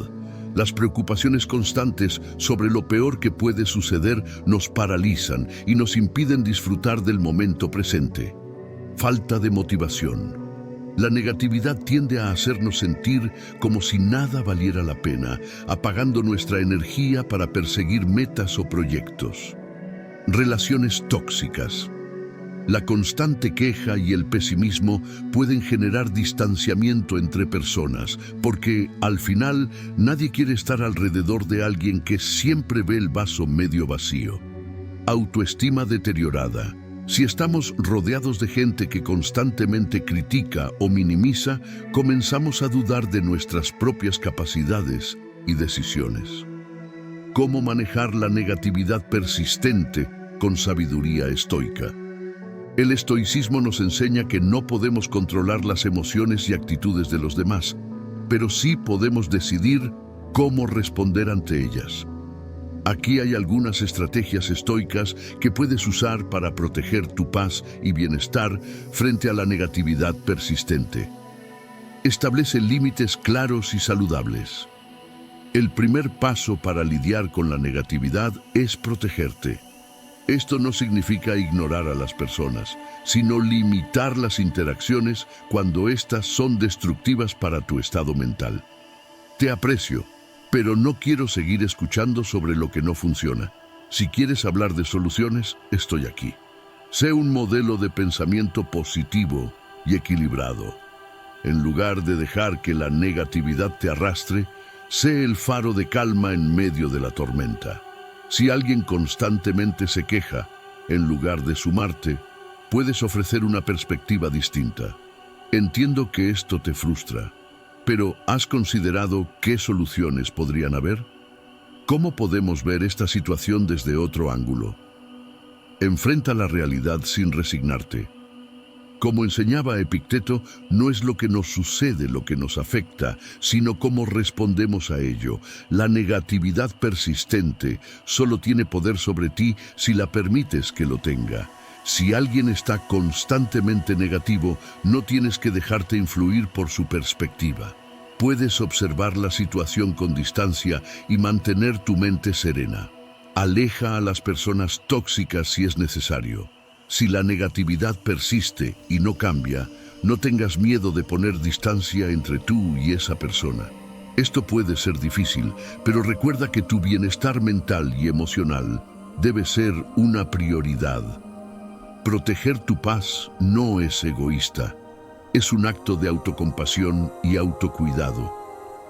Las preocupaciones constantes sobre lo peor que puede suceder nos paralizan y nos impiden disfrutar del momento presente. Falta de motivación. La negatividad tiende a hacernos sentir como si nada valiera la pena, apagando nuestra energía para perseguir metas o proyectos. Relaciones tóxicas. La constante queja y el pesimismo pueden generar distanciamiento entre personas, porque, al final, nadie quiere estar alrededor de alguien que siempre ve el vaso medio vacío. Autoestima deteriorada. Si estamos rodeados de gente que constantemente critica o minimiza, comenzamos a dudar de nuestras propias capacidades y decisiones. ¿Cómo manejar la negatividad persistente con sabiduría estoica? El estoicismo nos enseña que no podemos controlar las emociones y actitudes de los demás, pero sí podemos decidir cómo responder ante ellas. Aquí hay algunas estrategias estoicas que puedes usar para proteger tu paz y bienestar frente a la negatividad persistente. Establece límites claros y saludables. El primer paso para lidiar con la negatividad es protegerte. Esto no significa ignorar a las personas, sino limitar las interacciones cuando éstas son destructivas para tu estado mental. Te aprecio, pero no quiero seguir escuchando sobre lo que no funciona. Si quieres hablar de soluciones, estoy aquí. Sé un modelo de pensamiento positivo y equilibrado. En lugar de dejar que la negatividad te arrastre, sé el faro de calma en medio de la tormenta. Si alguien constantemente se queja, en lugar de sumarte, puedes ofrecer una perspectiva distinta. Entiendo que esto te frustra, pero ¿has considerado qué soluciones podrían haber? ¿Cómo podemos ver esta situación desde otro ángulo? Enfrenta la realidad sin resignarte. Como enseñaba Epicteto, no es lo que nos sucede lo que nos afecta, sino cómo respondemos a ello. La negatividad persistente solo tiene poder sobre ti si la permites que lo tenga. Si alguien está constantemente negativo, no tienes que dejarte influir por su perspectiva. Puedes observar la situación con distancia y mantener tu mente serena. Aleja a las personas tóxicas si es necesario. Si la negatividad persiste y no cambia, no tengas miedo de poner distancia entre tú y esa persona. Esto puede ser difícil, pero recuerda que tu bienestar mental y emocional debe ser una prioridad. Proteger tu paz no es egoísta. Es un acto de autocompasión y autocuidado.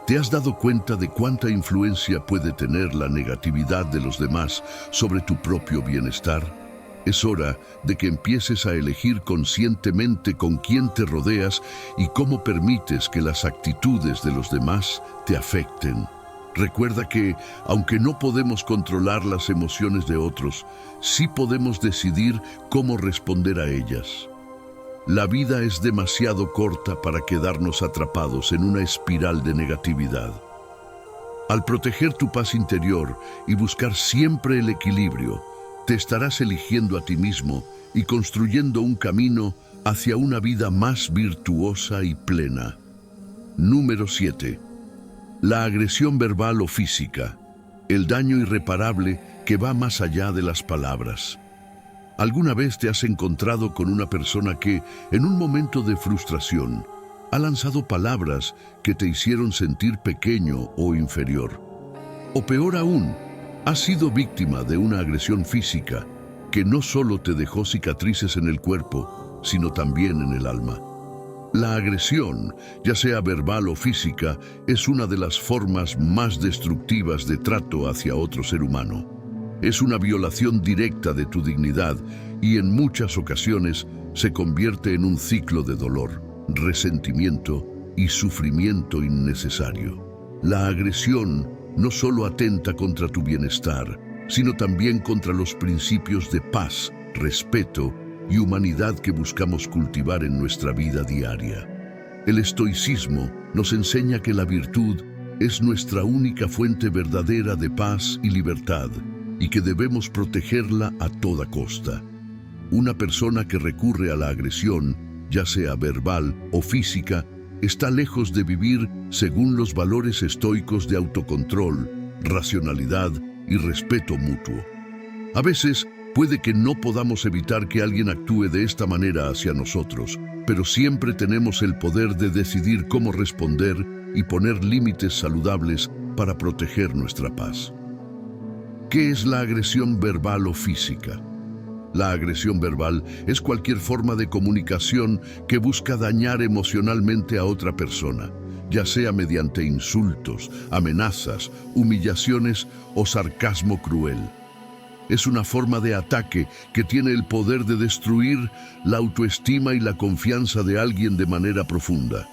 ¿Te has dado cuenta de cuánta influencia puede tener la negatividad de los demás sobre tu propio bienestar? Es hora de que empieces a elegir conscientemente con quién te rodeas y cómo permites que las actitudes de los demás te afecten. Recuerda que, aunque no podemos controlar las emociones de otros, sí podemos decidir cómo responder a ellas. La vida es demasiado corta para quedarnos atrapados en una espiral de negatividad. Al proteger tu paz interior y buscar siempre el equilibrio, te estarás eligiendo a ti mismo y construyendo un camino hacia una vida más virtuosa y plena. Número 7. La agresión verbal o física, el daño irreparable que va más allá de las palabras. ¿Alguna vez te has encontrado con una persona que, en un momento de frustración, ha lanzado palabras que te hicieron sentir pequeño o inferior? O peor aún, has sido víctima de una agresión física que no solo te dejó cicatrices en el cuerpo, sino también en el alma. La agresión, ya sea verbal o física, es una de las formas más destructivas de trato hacia otro ser humano. Es una violación directa de tu dignidad y en muchas ocasiones se convierte en un ciclo de dolor, resentimiento y sufrimiento innecesario. La agresión no solo atenta contra tu bienestar, sino también contra los principios de paz, respeto y humanidad que buscamos cultivar en nuestra vida diaria. El estoicismo nos enseña que la virtud es nuestra única fuente verdadera de paz y libertad, y que debemos protegerla a toda costa. Una persona que recurre a la agresión, ya sea verbal o física, está lejos de vivir según los valores estoicos de autocontrol, racionalidad y respeto mutuo. A veces, puede que no podamos evitar que alguien actúe de esta manera hacia nosotros, pero siempre tenemos el poder de decidir cómo responder y poner límites saludables para proteger nuestra paz. ¿Qué es la agresión verbal o física? La agresión verbal es cualquier forma de comunicación que busca dañar emocionalmente a otra persona, ya sea mediante insultos, amenazas, humillaciones o sarcasmo cruel. Es una forma de ataque que tiene el poder de destruir la autoestima y la confianza de alguien de manera profunda.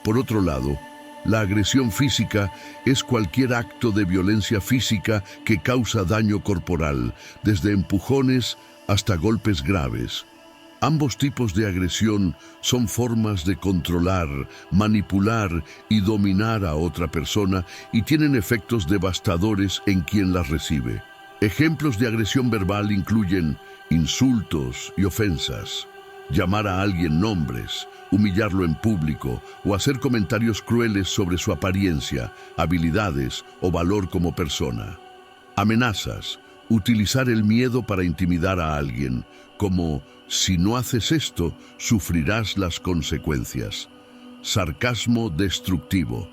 Por otro lado, la agresión física es cualquier acto de violencia física que causa daño corporal, desde empujones hasta golpes graves. Ambos tipos de agresión son formas de controlar, manipular y dominar a otra persona y tienen efectos devastadores en quien las recibe. Ejemplos de agresión verbal incluyen insultos y ofensas, llamar a alguien nombres, humillarlo en público o hacer comentarios crueles sobre su apariencia, habilidades o valor como persona. Amenazas, utilizar el miedo para intimidar a alguien, como si no haces esto, sufrirás las consecuencias. Sarcasmo destructivo,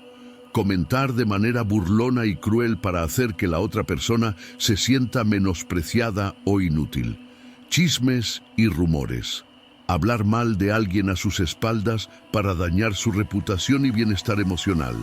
comentar de manera burlona y cruel para hacer que la otra persona se sienta menospreciada o inútil. Chismes y rumores, hablar mal de alguien a sus espaldas para dañar su reputación y bienestar emocional.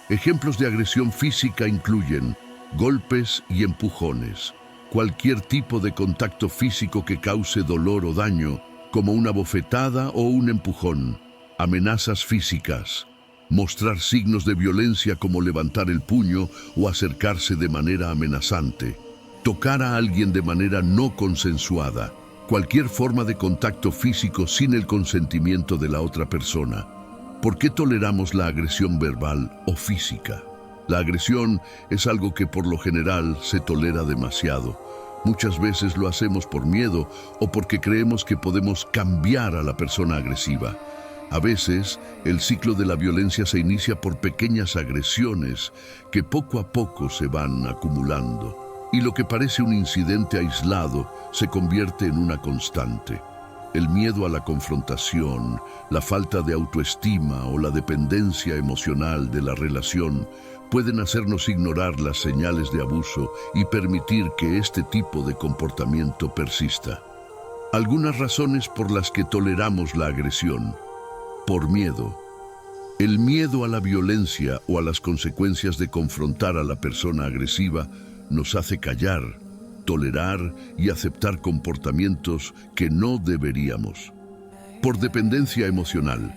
Ejemplos de agresión física incluyen golpes y empujones, cualquier tipo de contacto físico que cause dolor o daño, como una bofetada o un empujón. Amenazas físicas, mostrar signos de violencia como levantar el puño o acercarse de manera amenazante. Tocar a alguien de manera no consensuada, cualquier forma de contacto físico sin el consentimiento de la otra persona. ¿Por qué toleramos la agresión verbal o física? La agresión es algo que por lo general se tolera demasiado. Muchas veces lo hacemos por miedo o porque creemos que podemos cambiar a la persona agresiva. A veces, el ciclo de la violencia se inicia por pequeñas agresiones que poco a poco se van acumulando. Y lo que parece un incidente aislado se convierte en una constante. El miedo a la confrontación, la falta de autoestima o la dependencia emocional de la relación pueden hacernos ignorar las señales de abuso y permitir que este tipo de comportamiento persista. Algunas razones por las que toleramos la agresión. Por miedo. El miedo a la violencia o a las consecuencias de confrontar a la persona agresiva nos hace callar, tolerar y aceptar comportamientos que no deberíamos. Por dependencia emocional.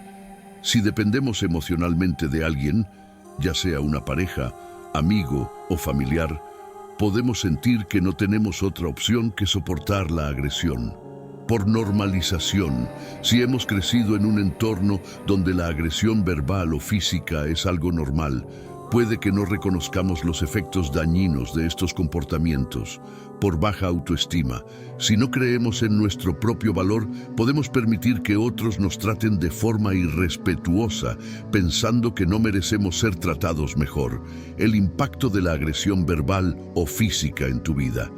Si dependemos emocionalmente de alguien, ya sea una pareja, amigo o familiar, podemos sentir que no tenemos otra opción que soportar la agresión. Por normalización, si hemos crecido en un entorno donde la agresión verbal o física es algo normal, Puede que no reconozcamos los efectos dañinos de estos comportamientos por baja autoestima. Si no creemos en nuestro propio valor, podemos permitir que otros nos traten de forma irrespetuosa, pensando que no merecemos ser tratados mejor. El impacto de la agresión verbal o física en tu vida.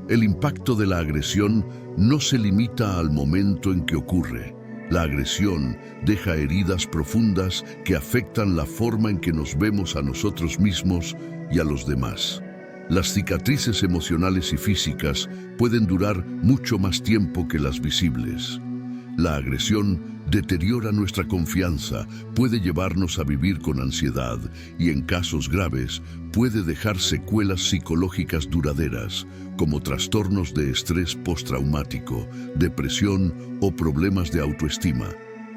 El impacto de la agresión no se limita al momento en que ocurre. La agresión deja heridas profundas que afectan la forma en que nos vemos a nosotros mismos y a los demás. Las cicatrices emocionales y físicas pueden durar mucho más tiempo que las visibles. La agresión deteriora nuestra confianza, puede llevarnos a vivir con ansiedad y, en casos graves, puede dejar secuelas psicológicas duraderas, como trastornos de estrés postraumático, depresión o problemas de autoestima.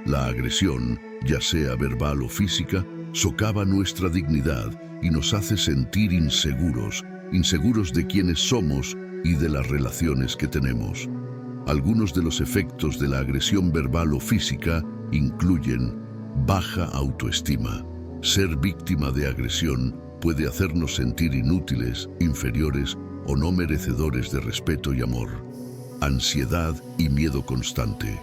La agresión, ya sea verbal o física, socava nuestra dignidad y nos hace sentir inseguros de quiénes somos y de las relaciones que tenemos. Algunos de los efectos de la agresión verbal o física incluyen baja autoestima. Ser víctima de agresión puede hacernos sentir inútiles, inferiores o no merecedores de respeto y amor. Ansiedad y miedo constante.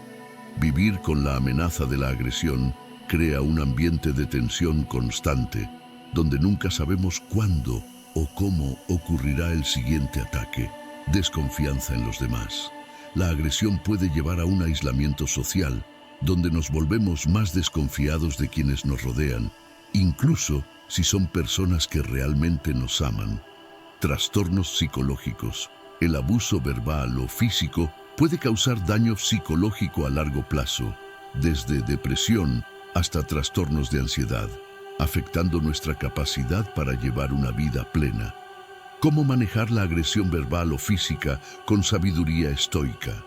Vivir con la amenaza de la agresión crea un ambiente de tensión constante, donde nunca sabemos cuándo o cómo ocurrirá el siguiente ataque. Desconfianza en los demás. La agresión puede llevar a un aislamiento social, donde nos volvemos más desconfiados de quienes nos rodean, incluso si son personas que realmente nos aman. Trastornos psicológicos. El abuso verbal o físico puede causar daño psicológico a largo plazo, desde depresión hasta trastornos de ansiedad, afectando nuestra capacidad para llevar una vida plena. ¿Cómo manejar la agresión verbal o física con sabiduría estoica?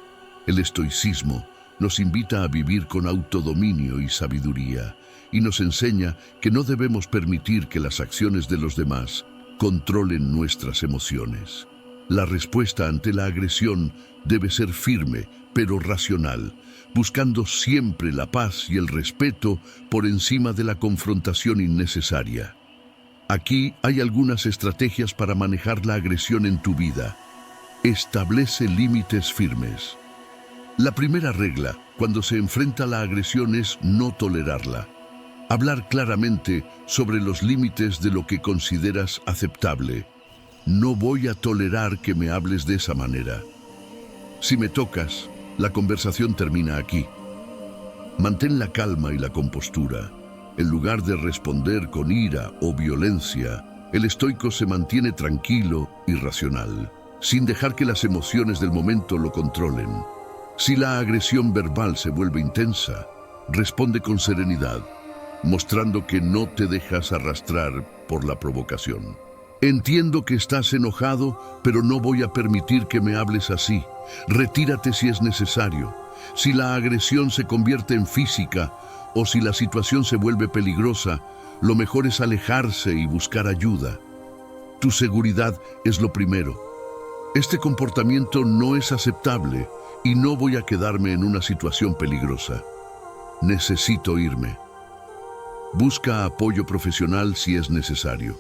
El estoicismo nos invita a vivir con autodominio y sabiduría, y nos enseña que no debemos permitir que las acciones de los demás controlen nuestras emociones. La respuesta ante la agresión debe ser firme, pero racional, buscando siempre la paz y el respeto por encima de la confrontación innecesaria. Aquí hay algunas estrategias para manejar la agresión en tu vida. Establece límites firmes. La primera regla, cuando se enfrenta la agresión, es no tolerarla. Hablar claramente sobre los límites de lo que consideras aceptable. No voy a tolerar que me hables de esa manera. Si me tocas, la conversación termina aquí. Mantén la calma y la compostura. En lugar de responder con ira o violencia, el estoico se mantiene tranquilo y racional, sin dejar que las emociones del momento lo controlen. Si la agresión verbal se vuelve intensa, responde con serenidad, mostrando que no te dejas arrastrar por la provocación. Entiendo que estás enojado, pero no voy a permitir que me hables así. Retírate si es necesario. Si la agresión se convierte en física, o si la situación se vuelve peligrosa, lo mejor es alejarse y buscar ayuda. Tu seguridad es lo primero. Este comportamiento no es aceptable y no voy a quedarme en una situación peligrosa. Necesito irme. Busca apoyo profesional si es necesario.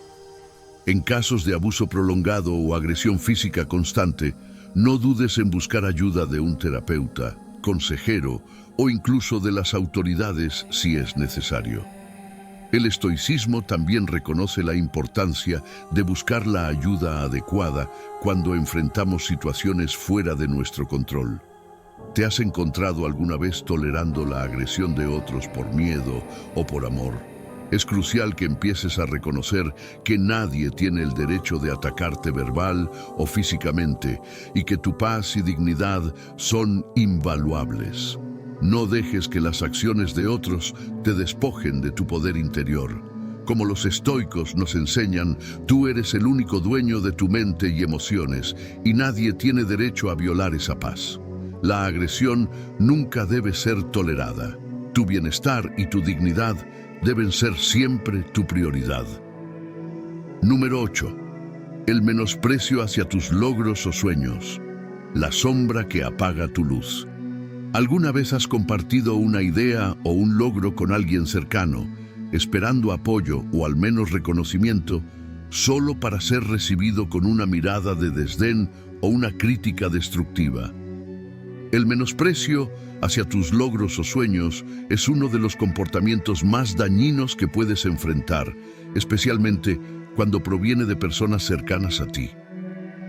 En casos de abuso prolongado o agresión física constante, no dudes en buscar ayuda de un terapeuta, consejero o incluso de las autoridades si es necesario. El estoicismo también reconoce la importancia de buscar la ayuda adecuada cuando enfrentamos situaciones fuera de nuestro control. ¿Te has encontrado alguna vez tolerando la agresión de otros por miedo o por amor? Es crucial que empieces a reconocer que nadie tiene el derecho de atacarte verbal o físicamente y que tu paz y dignidad son invaluables. No dejes que las acciones de otros te despojen de tu poder interior. Como los estoicos nos enseñan, tú eres el único dueño de tu mente y emociones y nadie tiene derecho a violar esa paz. La agresión nunca debe ser tolerada. Tu bienestar y tu dignidad deben ser siempre tu prioridad. Número 8. El menosprecio hacia tus logros o sueños. La sombra que apaga tu luz. ¿Alguna vez has compartido una idea o un logro con alguien cercano, esperando apoyo o al menos reconocimiento, solo para ser recibido con una mirada de desdén o una crítica destructiva. El menosprecio hacia tus logros o sueños es uno de los comportamientos más dañinos que puedes enfrentar, especialmente cuando proviene de personas cercanas a ti.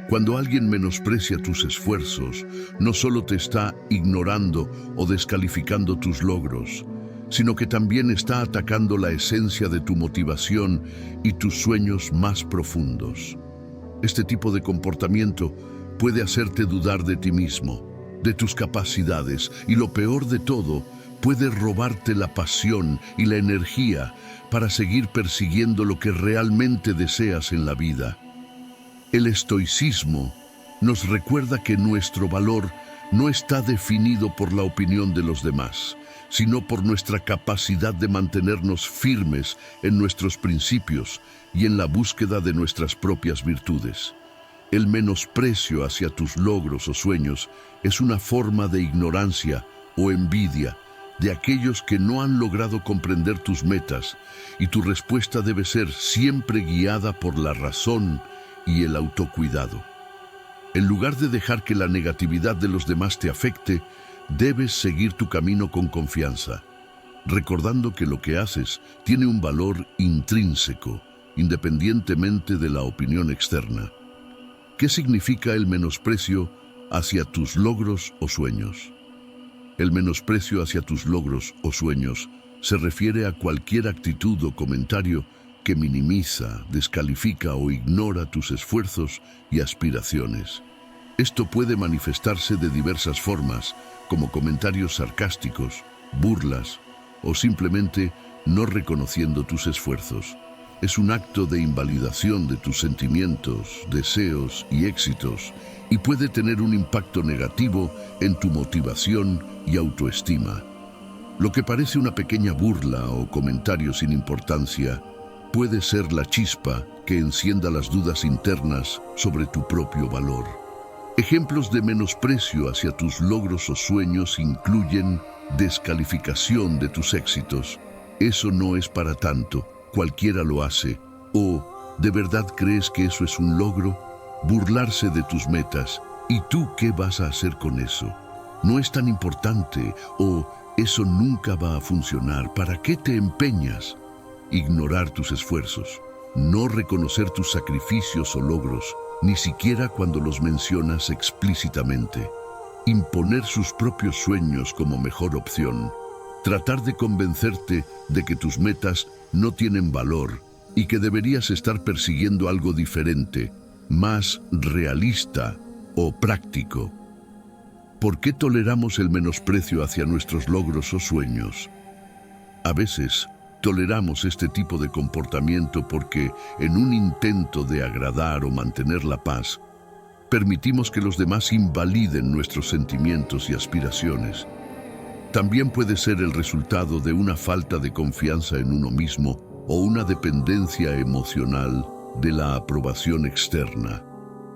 Cuando alguien menosprecia tus esfuerzos, no solo te está ignorando o descalificando tus logros, sino que también está atacando la esencia de tu motivación y tus sueños más profundos. Este tipo de comportamiento puede hacerte dudar de ti mismo, de tus capacidades y, lo peor de todo, puede robarte la pasión y la energía para seguir persiguiendo lo que realmente deseas en la vida. El estoicismo nos recuerda que nuestro valor no está definido por la opinión de los demás, sino por nuestra capacidad de mantenernos firmes en nuestros principios y en la búsqueda de nuestras propias virtudes. El menosprecio hacia tus logros o sueños es una forma de ignorancia o envidia de aquellos que no han logrado comprender tus metas, y tu respuesta debe ser siempre guiada por la razón y el autocuidado. En lugar de dejar que la negatividad de los demás te afecte, debes seguir tu camino con confianza, recordando que lo que haces tiene un valor intrínseco, independientemente de la opinión externa. ¿Qué significa el menosprecio hacia tus logros o sueños? El menosprecio hacia tus logros o sueños se refiere a cualquier actitud o comentario que minimiza, descalifica o ignora tus esfuerzos y aspiraciones. Esto puede manifestarse de diversas formas, como comentarios sarcásticos, burlas o simplemente no reconociendo tus esfuerzos. Es un acto de invalidación de tus sentimientos, deseos y éxitos, y puede tener un impacto negativo en tu motivación y autoestima. Lo que parece una pequeña burla o comentario sin importancia puede ser la chispa que encienda las dudas internas sobre tu propio valor. Ejemplos de menosprecio hacia tus logros o sueños incluyen descalificación de tus éxitos. Eso no es para tanto, cualquiera lo hace. O, ¿de verdad crees que eso es un logro? Burlarse de tus metas. ¿Y tú qué vas a hacer con eso? No es tan importante. O, eso nunca va a funcionar. ¿Para qué te empeñas? Ignorar tus esfuerzos. No reconocer tus sacrificios o logros, ni siquiera cuando los mencionas explícitamente. Imponer sus propios sueños como mejor opción. Tratar de convencerte de que tus metas no tienen valor y que deberías estar persiguiendo algo diferente, más realista o práctico. ¿Por qué toleramos el menosprecio hacia nuestros logros o sueños? A veces, toleramos este tipo de comportamiento porque, en un intento de agradar o mantener la paz, permitimos que los demás invaliden nuestros sentimientos y aspiraciones. También puede ser el resultado de una falta de confianza en uno mismo o una dependencia emocional de la aprobación externa.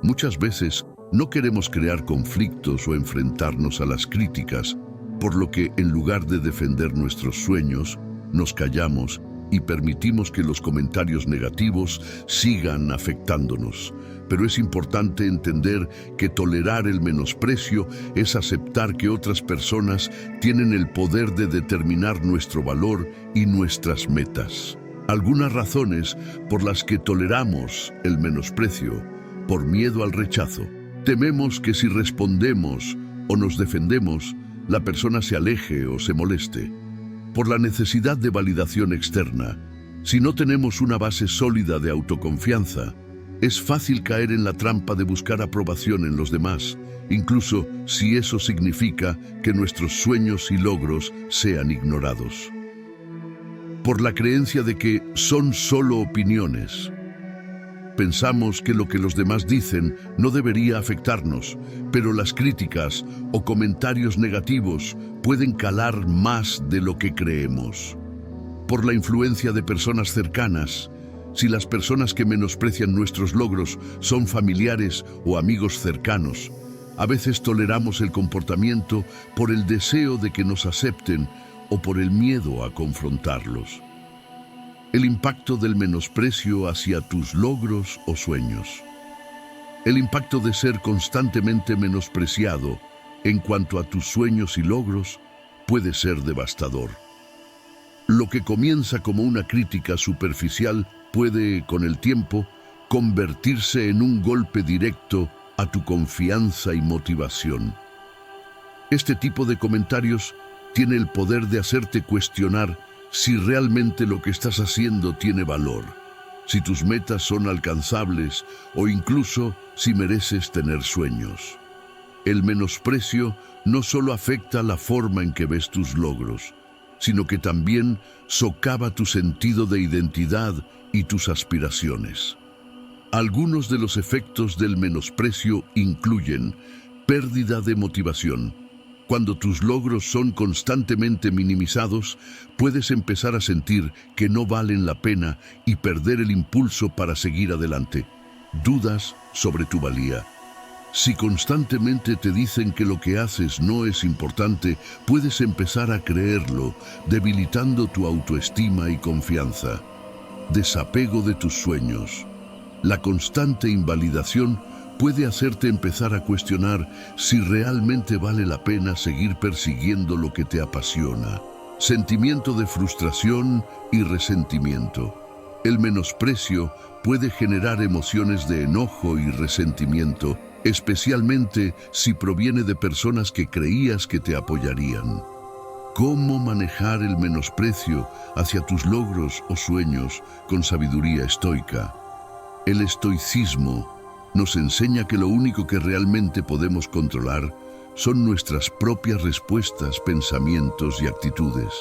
Muchas veces no queremos crear conflictos o enfrentarnos a las críticas, por lo que, en lugar de defender nuestros sueños, nos callamos y permitimos que los comentarios negativos sigan afectándonos. Pero es importante entender que tolerar el menosprecio es aceptar que otras personas tienen el poder de determinar nuestro valor y nuestras metas. Algunas razones por las que toleramos el menosprecio: por miedo al rechazo. Tememos que si respondemos o nos defendemos, la persona se aleje o se moleste. Por la necesidad de validación externa. Si no tenemos una base sólida de autoconfianza, es fácil caer en la trampa de buscar aprobación en los demás, incluso si eso significa que nuestros sueños y logros sean ignorados. Por la creencia de que son solo opiniones. Pensamos que lo que los demás dicen no debería afectarnos, pero las críticas o comentarios negativos pueden calar más de lo que creemos. Por la influencia de personas cercanas. Si las personas que menosprecian nuestros logros son familiares o amigos cercanos, a veces toleramos el comportamiento por el deseo de que nos acepten o por el miedo a confrontarlos. El impacto del menosprecio hacia tus logros o sueños. El impacto de ser constantemente menospreciado en cuanto a tus sueños y logros puede ser devastador. Lo que comienza como una crítica superficial puede, con el tiempo, convertirse en un golpe directo a tu confianza y motivación. Este tipo de comentarios tiene el poder de hacerte cuestionar si realmente lo que estás haciendo tiene valor, si tus metas son alcanzables o incluso si mereces tener sueños. El menosprecio no solo afecta la forma en que ves tus logros, sino que también socava tu sentido de identidad y tus aspiraciones. Algunos de los efectos del menosprecio incluyen pérdida de motivación. Cuando tus logros son constantemente minimizados, puedes empezar a sentir que no valen la pena y perder el impulso para seguir adelante. Dudas sobre tu valía. Si constantemente te dicen que lo que haces no es importante, puedes empezar a creerlo, debilitando tu autoestima y confianza. Desapego de tus sueños. La constante invalidación puede hacerte empezar a cuestionar si realmente vale la pena seguir persiguiendo lo que te apasiona. Sentimiento de frustración y resentimiento. El menosprecio puede generar emociones de enojo y resentimiento, especialmente si proviene de personas que creías que te apoyarían. ¿Cómo manejar el menosprecio hacia tus logros o sueños con sabiduría estoica? El estoicismo nos enseña que lo único que realmente podemos controlar son nuestras propias respuestas, pensamientos y actitudes.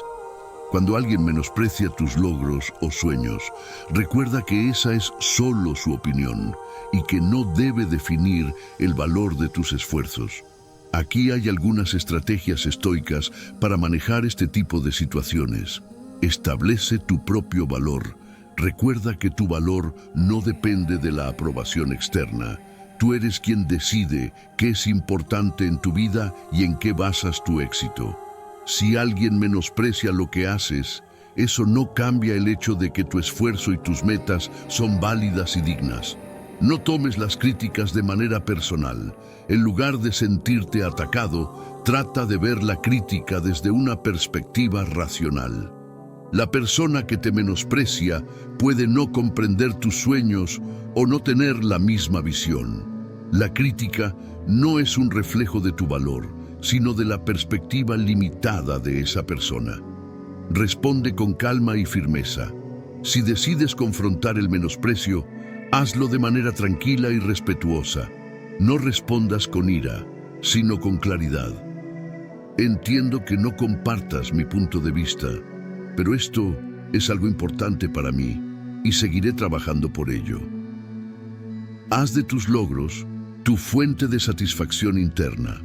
Cuando alguien menosprecia tus logros o sueños, recuerda que esa es solo su opinión y que no debe definir el valor de tus esfuerzos. Aquí hay algunas estrategias estoicas para manejar este tipo de situaciones. Establece tu propio valor. Recuerda que tu valor no depende de la aprobación externa. Tú eres quien decide qué es importante en tu vida y en qué basas tu éxito. Si alguien menosprecia lo que haces, eso no cambia el hecho de que tu esfuerzo y tus metas son válidas y dignas. No tomes las críticas de manera personal. En lugar de sentirte atacado, trata de ver la crítica desde una perspectiva racional. La persona que te menosprecia puede no comprender tus sueños o no tener la misma visión. La crítica no es un reflejo de tu valor, sino de la perspectiva limitada de esa persona. Responde con calma y firmeza. Si decides confrontar el menosprecio, hazlo de manera tranquila y respetuosa. No respondas con ira, sino con claridad. Entiendo que no compartas mi punto de vista, pero esto es algo importante para mí y seguiré trabajando por ello. Haz de tus logros tu fuente de satisfacción interna.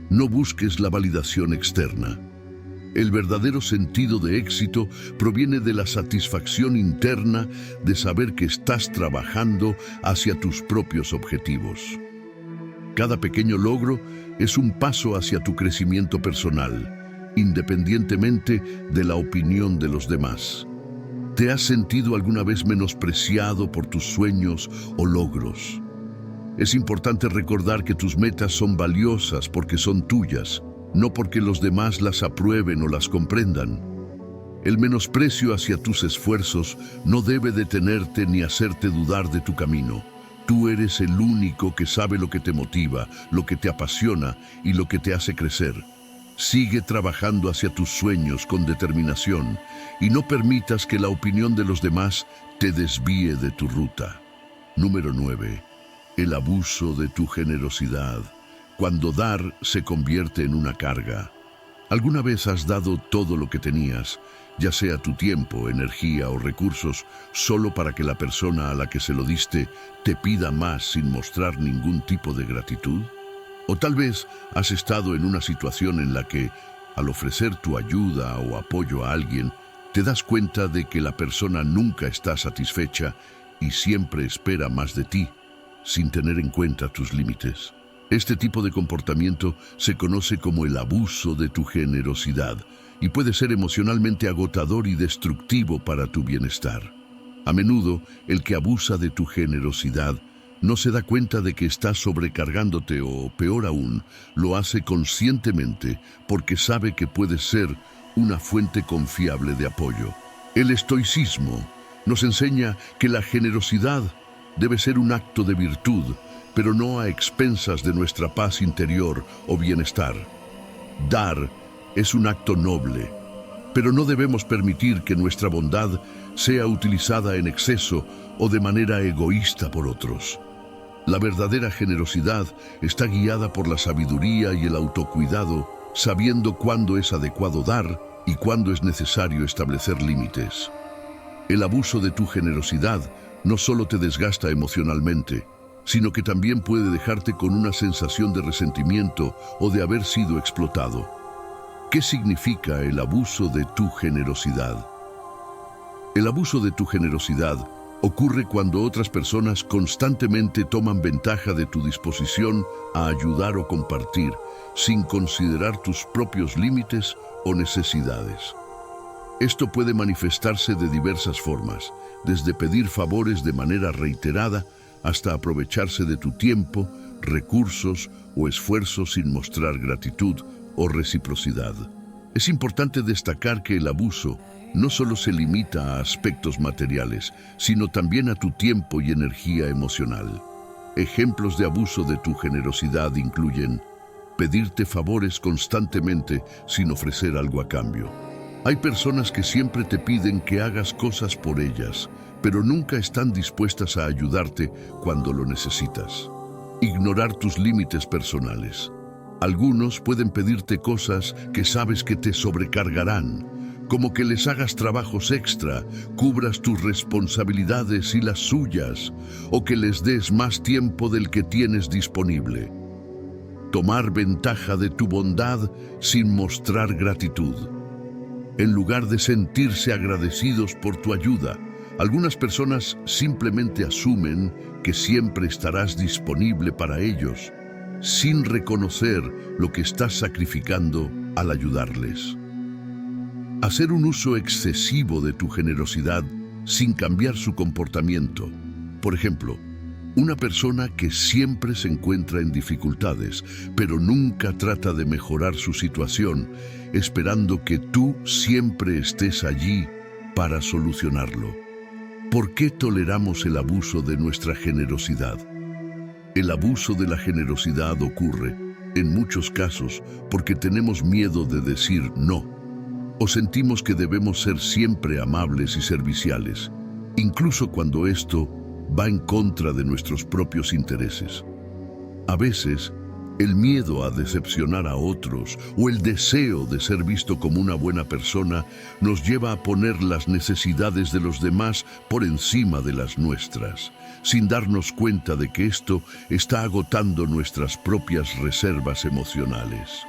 No busques la validación externa. El verdadero sentido de éxito proviene de la satisfacción interna de saber que estás trabajando hacia tus propios objetivos. Cada pequeño logro es un paso hacia tu crecimiento personal, independientemente de la opinión de los demás. ¿Te has sentido alguna vez menospreciado por tus sueños o logros? Es importante recordar que tus metas son valiosas porque son tuyas, no porque los demás las aprueben o las comprendan. El menosprecio hacia tus esfuerzos no debe detenerte ni hacerte dudar de tu camino. Tú eres el único que sabe lo que te motiva, lo que te apasiona y lo que te hace crecer. Sigue trabajando hacia tus sueños con determinación y no permitas que la opinión de los demás te desvíe de tu ruta. Número 9. El abuso de tu generosidad. Cuando dar se convierte en una carga. ¿Alguna vez has dado todo lo que tenías, ya sea tu tiempo, energía o recursos, solo para que la persona a la que se lo diste te pida más sin mostrar ningún tipo de gratitud? O tal vez has estado en una situación en la que, al ofrecer tu ayuda o apoyo a alguien, te das cuenta de que la persona nunca está satisfecha y siempre espera más de ti, sin tener en cuenta tus límites. Este tipo de comportamiento se conoce como el abuso de tu generosidad y puede ser emocionalmente agotador y destructivo para tu bienestar. A menudo, el que abusa de tu generosidad no se da cuenta de que está sobrecargándote o, peor aún, lo hace conscientemente porque sabe que puede ser una fuente confiable de apoyo. El estoicismo nos enseña que la generosidad debe ser un acto de virtud, pero no a expensas de nuestra paz interior o bienestar. Dar es un acto noble, pero no debemos permitir que nuestra bondad sea utilizada en exceso o de manera egoísta por otros. La verdadera generosidad está guiada por la sabiduría y el autocuidado, sabiendo cuándo es adecuado dar y cuándo es necesario establecer límites. El abuso de tu generosidad no solo te desgasta emocionalmente, sino que también puede dejarte con una sensación de resentimiento o de haber sido explotado. ¿Qué significa el abuso de tu generosidad? El abuso de tu generosidad ocurre cuando otras personas constantemente toman ventaja de tu disposición a ayudar o compartir, sin considerar tus propios límites o necesidades. Esto puede manifestarse de diversas formas, desde pedir favores de manera reiterada hasta aprovecharse de tu tiempo, recursos o esfuerzos sin mostrar gratitud o reciprocidad. Es importante destacar que el abuso no solo se limita a aspectos materiales, sino también a tu tiempo y energía emocional. Ejemplos de abuso de tu generosidad incluyen pedirte favores constantemente sin ofrecer algo a cambio. Hay personas que siempre te piden que hagas cosas por ellas, pero nunca están dispuestas a ayudarte cuando lo necesitas. Ignorar tus límites personales. Algunos pueden pedirte cosas que sabes que te sobrecargarán, como que les hagas trabajos extra, cubras tus responsabilidades y las suyas, o que les des más tiempo del que tienes disponible. Tomar ventaja de tu bondad sin mostrar gratitud. En lugar de sentirse agradecidos por tu ayuda, algunas personas simplemente asumen que siempre estarás disponible para ellos, sin reconocer lo que estás sacrificando al ayudarles. Hacer un uso excesivo de tu generosidad sin cambiar su comportamiento. Por ejemplo, una persona que siempre se encuentra en dificultades, pero nunca trata de mejorar su situación, esperando que tú siempre estés allí para solucionarlo. ¿Por qué toleramos el abuso de nuestra generosidad? El abuso de la generosidad ocurre, en muchos casos, porque tenemos miedo de decir no, o sentimos que debemos ser siempre amables y serviciales, incluso cuando esto va en contra de nuestros propios intereses. A veces, el miedo a decepcionar a otros o el deseo de ser visto como una buena persona nos lleva a poner las necesidades de los demás por encima de las nuestras, sin darnos cuenta de que esto está agotando nuestras propias reservas emocionales.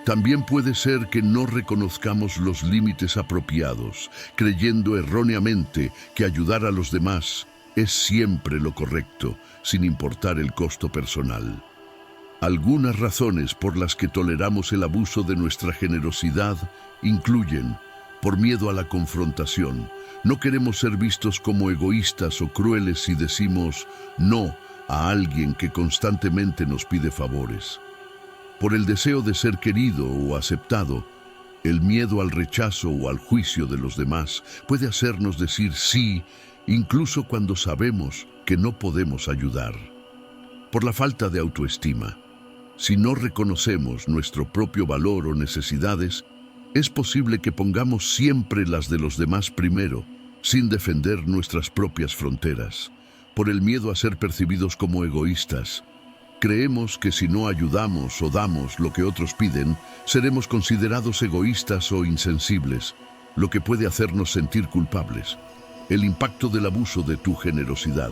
También puede ser que no reconozcamos los límites apropiados, creyendo erróneamente que ayudar a los demás es siempre lo correcto, sin importar el costo personal. Algunas razones por las que toleramos el abuso de nuestra generosidad incluyen, por miedo a la confrontación, no queremos ser vistos como egoístas o crueles si decimos no a alguien que constantemente nos pide favores. Por el deseo de ser querido o aceptado, el miedo al rechazo o al juicio de los demás puede hacernos decir sí, incluso cuando sabemos que no podemos ayudar. Por la falta de autoestima. Si no reconocemos nuestro propio valor o necesidades, es posible que pongamos siempre las de los demás primero, sin defender nuestras propias fronteras. Por el miedo a ser percibidos como egoístas, creemos que si no ayudamos o damos lo que otros piden, seremos considerados egoístas o insensibles, lo que puede hacernos sentir culpables. El impacto del abuso de tu generosidad.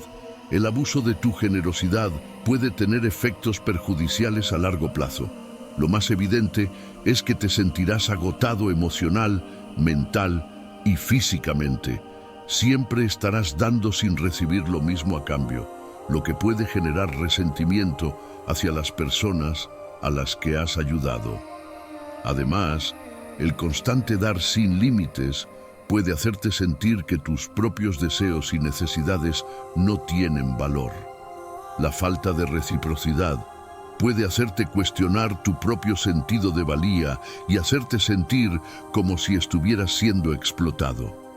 El abuso de tu generosidad puede tener efectos perjudiciales a largo plazo. Lo más evidente es que te sentirás agotado emocional, mental y físicamente. Siempre estarás dando sin recibir lo mismo a cambio, lo que puede generar resentimiento hacia las personas a las que has ayudado. Además, El constante dar sin límites puede hacerte sentir que tus propios deseos y necesidades no tienen valor. La falta de reciprocidad puede hacerte cuestionar tu propio sentido de valía y hacerte sentir como si estuvieras siendo explotado.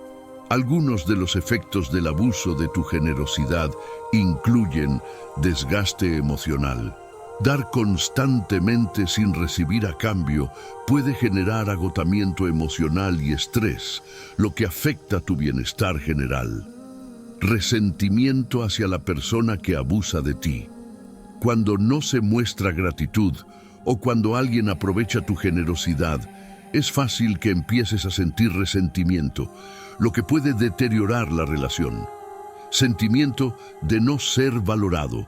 Algunos de los efectos del abuso de tu generosidad incluyen desgaste emocional. Dar constantemente sin recibir a cambio puede generar agotamiento emocional y estrés, lo que afecta tu bienestar general. Resentimiento hacia la persona que abusa de ti. Cuando no se muestra gratitud o cuando alguien aprovecha tu generosidad, es fácil que empieces a sentir resentimiento, lo que puede deteriorar la relación. Sentimiento de no ser valorado.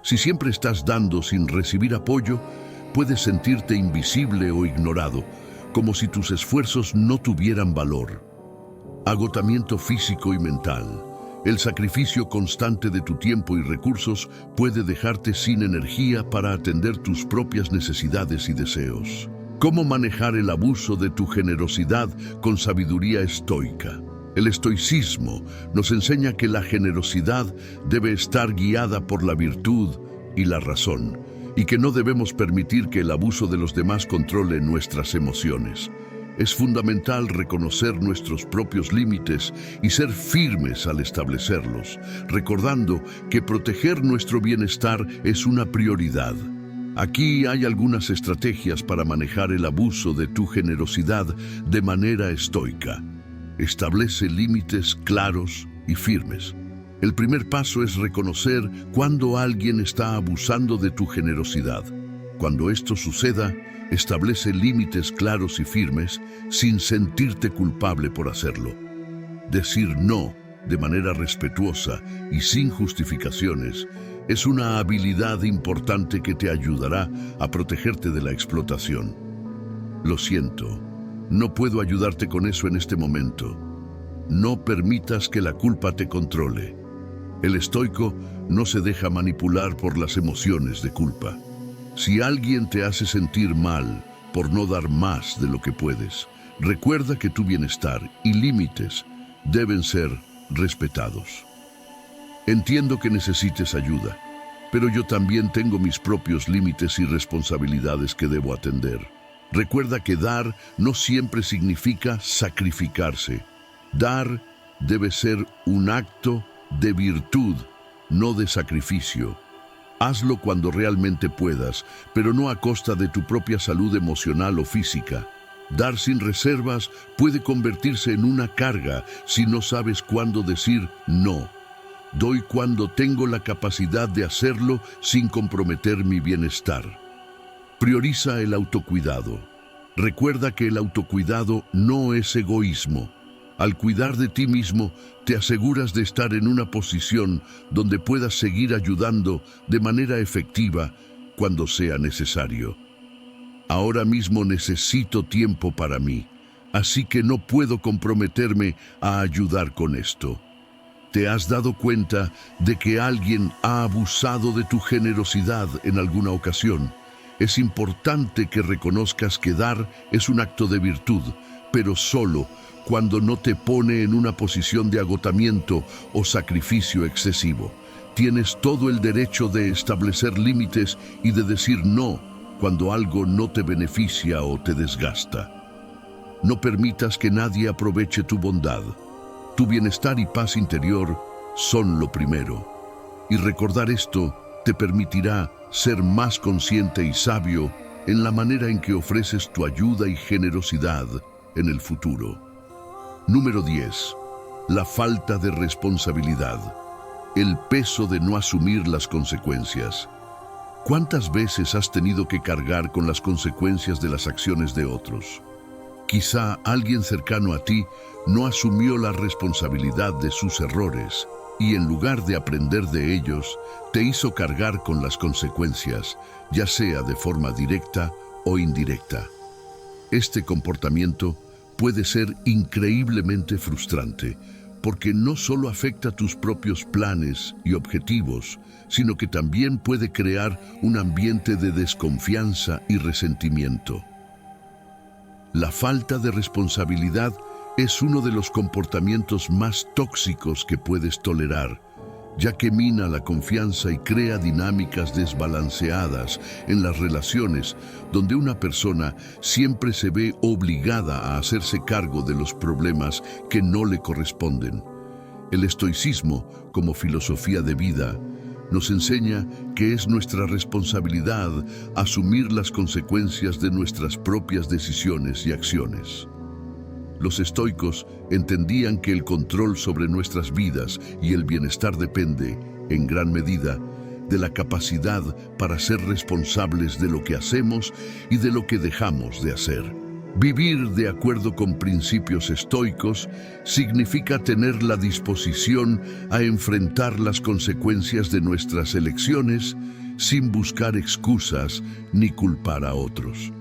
Si siempre estás dando sin recibir apoyo, puedes sentirte invisible o ignorado, como si tus esfuerzos no tuvieran valor. Agotamiento físico y mental. El sacrificio constante de tu tiempo y recursos puede dejarte sin energía para atender tus propias necesidades y deseos. ¿Cómo manejar el abuso de tu generosidad con sabiduría estoica? El estoicismo nos enseña que la generosidad debe estar guiada por la virtud y la razón, y que no debemos permitir que el abuso de los demás controle nuestras emociones. Es fundamental reconocer nuestros propios límites y ser firmes al establecerlos, recordando que proteger nuestro bienestar es una prioridad. Aquí hay algunas estrategias para manejar el abuso de tu generosidad de manera estoica. Establece límites claros y firmes. El primer paso es reconocer cuando alguien está abusando de tu generosidad. Cuando esto suceda, establece límites claros y firmes sin sentirte culpable por hacerlo. Decir no de manera respetuosa y sin justificaciones es una habilidad importante que te ayudará a protegerte de la explotación. Lo siento, no puedo ayudarte con eso en este momento. No permitas que la culpa te controle. El estoico no se deja manipular por las emociones de culpa. Si alguien te hace sentir mal por no dar más de lo que puedes, recuerda que tu bienestar y límites deben ser respetados. Entiendo que necesites ayuda, pero yo también tengo mis propios límites y responsabilidades que debo atender. Recuerda que dar no siempre significa sacrificarse. Dar debe ser un acto de virtud, no de sacrificio. Hazlo cuando realmente puedas, pero no a costa de tu propia salud emocional o física. Dar sin reservas puede convertirse en una carga si no sabes cuándo decir no. Doy cuando tengo la capacidad de hacerlo sin comprometer mi bienestar. Prioriza el autocuidado. Recuerda que el autocuidado no es egoísmo. Al cuidar de ti mismo, te aseguras de estar en una posición donde puedas seguir ayudando de manera efectiva cuando sea necesario. Ahora mismo necesito tiempo para mí, así que no puedo comprometerme a ayudar con esto. ¿Te has dado cuenta de que alguien ha abusado de tu generosidad en alguna ocasión? Es importante que reconozcas que dar es un acto de virtud, pero solo cuando no te pone en una posición de agotamiento o sacrificio excesivo. Tienes todo el derecho de establecer límites y de decir no cuando algo no te beneficia o te desgasta. No permitas que nadie aproveche tu bondad. Tu bienestar y paz interior son lo primero. Y recordar esto te permitirá ser más consciente y sabio en la manera en que ofreces tu ayuda y generosidad en el futuro. Número 10. La falta de responsabilidad. El peso de no asumir las consecuencias. ¿Cuántas veces has tenido que cargar con las consecuencias de las acciones de otros? Quizá alguien cercano a ti no asumió la responsabilidad de sus errores y en lugar de aprender de ellos, te hizo cargar con las consecuencias, ya sea de forma directa o indirecta. Este comportamiento puede ser increíblemente frustrante, porque no solo afecta tus propios planes y objetivos, sino que también puede crear un ambiente de desconfianza y resentimiento. La falta de responsabilidad es uno de los comportamientos más tóxicos que puedes tolerar, ya que mina la confianza y crea dinámicas desbalanceadas en las relaciones, donde una persona siempre se ve obligada a hacerse cargo de los problemas que no le corresponden. El estoicismo, como filosofía de vida, nos enseña que es nuestra responsabilidad asumir las consecuencias de nuestras propias decisiones y acciones. Los estoicos entendían que el control sobre nuestras vidas y el bienestar depende, en gran medida, de la capacidad para ser responsables de lo que hacemos y de lo que dejamos de hacer. Vivir de acuerdo con principios estoicos significa tener la disposición a enfrentar las consecuencias de nuestras elecciones sin buscar excusas ni culpar a otros.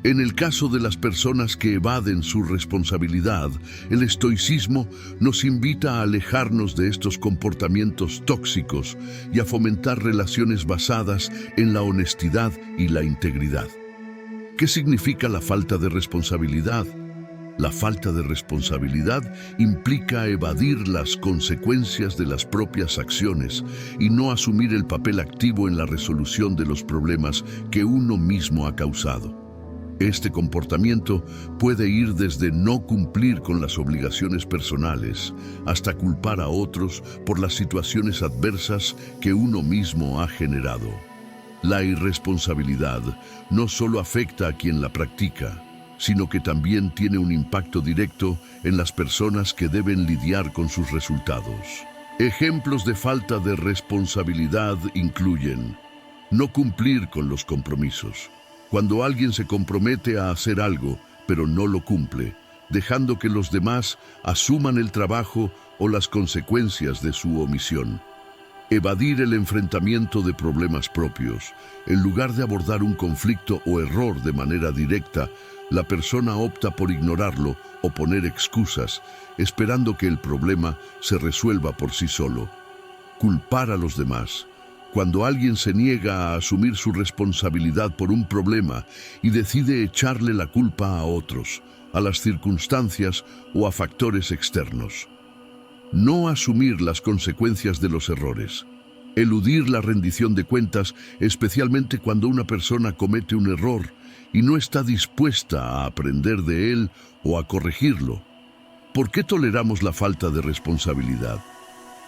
En el caso de las personas que evaden su responsabilidad, el estoicismo nos invita a alejarnos de estos comportamientos tóxicos y a fomentar relaciones basadas en la honestidad y la integridad. ¿Qué significa la falta de responsabilidad? La falta de responsabilidad implica evadir las consecuencias de las propias acciones y no asumir el papel activo en la resolución de los problemas que uno mismo ha causado. Este comportamiento puede ir desde no cumplir con las obligaciones personales hasta culpar a otros por las situaciones adversas que uno mismo ha generado. La irresponsabilidad no solo afecta a quien la practica, sino que también tiene un impacto directo en las personas que deben lidiar con sus resultados. Ejemplos de falta de responsabilidad incluyen no cumplir con los compromisos. Cuando alguien se compromete a hacer algo, pero no lo cumple, dejando que los demás asuman el trabajo o las consecuencias de su omisión. Evadir el enfrentamiento de problemas propios. En lugar de abordar un conflicto o error de manera directa, la persona opta por ignorarlo o poner excusas, esperando que el problema se resuelva por sí solo. Culpar a los demás. Cuando alguien se niega a asumir su responsabilidad por un problema y decide echarle la culpa a otros, a las circunstancias o a factores externos. No asumir las consecuencias de los errores. Eludir la rendición de cuentas, especialmente cuando una persona comete un error y no está dispuesta a aprender de él o a corregirlo. ¿Por qué toleramos la falta de responsabilidad?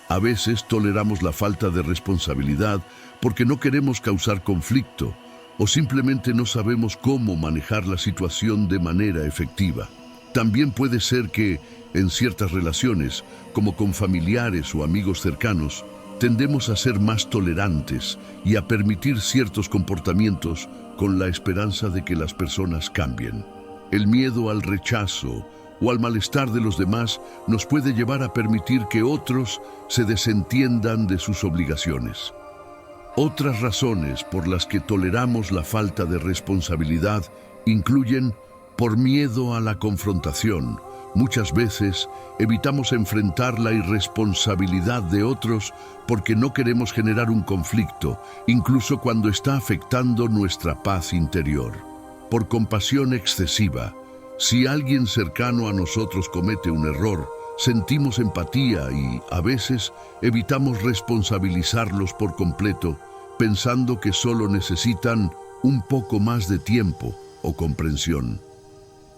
A veces toleramos la falta de responsabilidad porque no queremos causar conflicto o simplemente no sabemos cómo manejar la situación de manera efectiva. También puede ser que, en ciertas relaciones, como con familiares o amigos cercanos, tendemos a ser más tolerantes y a permitir ciertos comportamientos con la esperanza de que las personas cambien. El miedo al rechazo o al malestar de los demás nos puede llevar a permitir que otros se desentiendan de sus obligaciones. Otras razones por las que toleramos la falta de responsabilidad incluyen por miedo a la confrontación. Muchas veces evitamos enfrentar la irresponsabilidad de otros porque no queremos generar un conflicto, incluso cuando está afectando nuestra paz interior. Por compasión excesiva. Si alguien cercano a nosotros comete un error, sentimos empatía y, a veces, evitamos responsabilizarlos por completo, pensando que solo necesitan un poco más de tiempo o comprensión.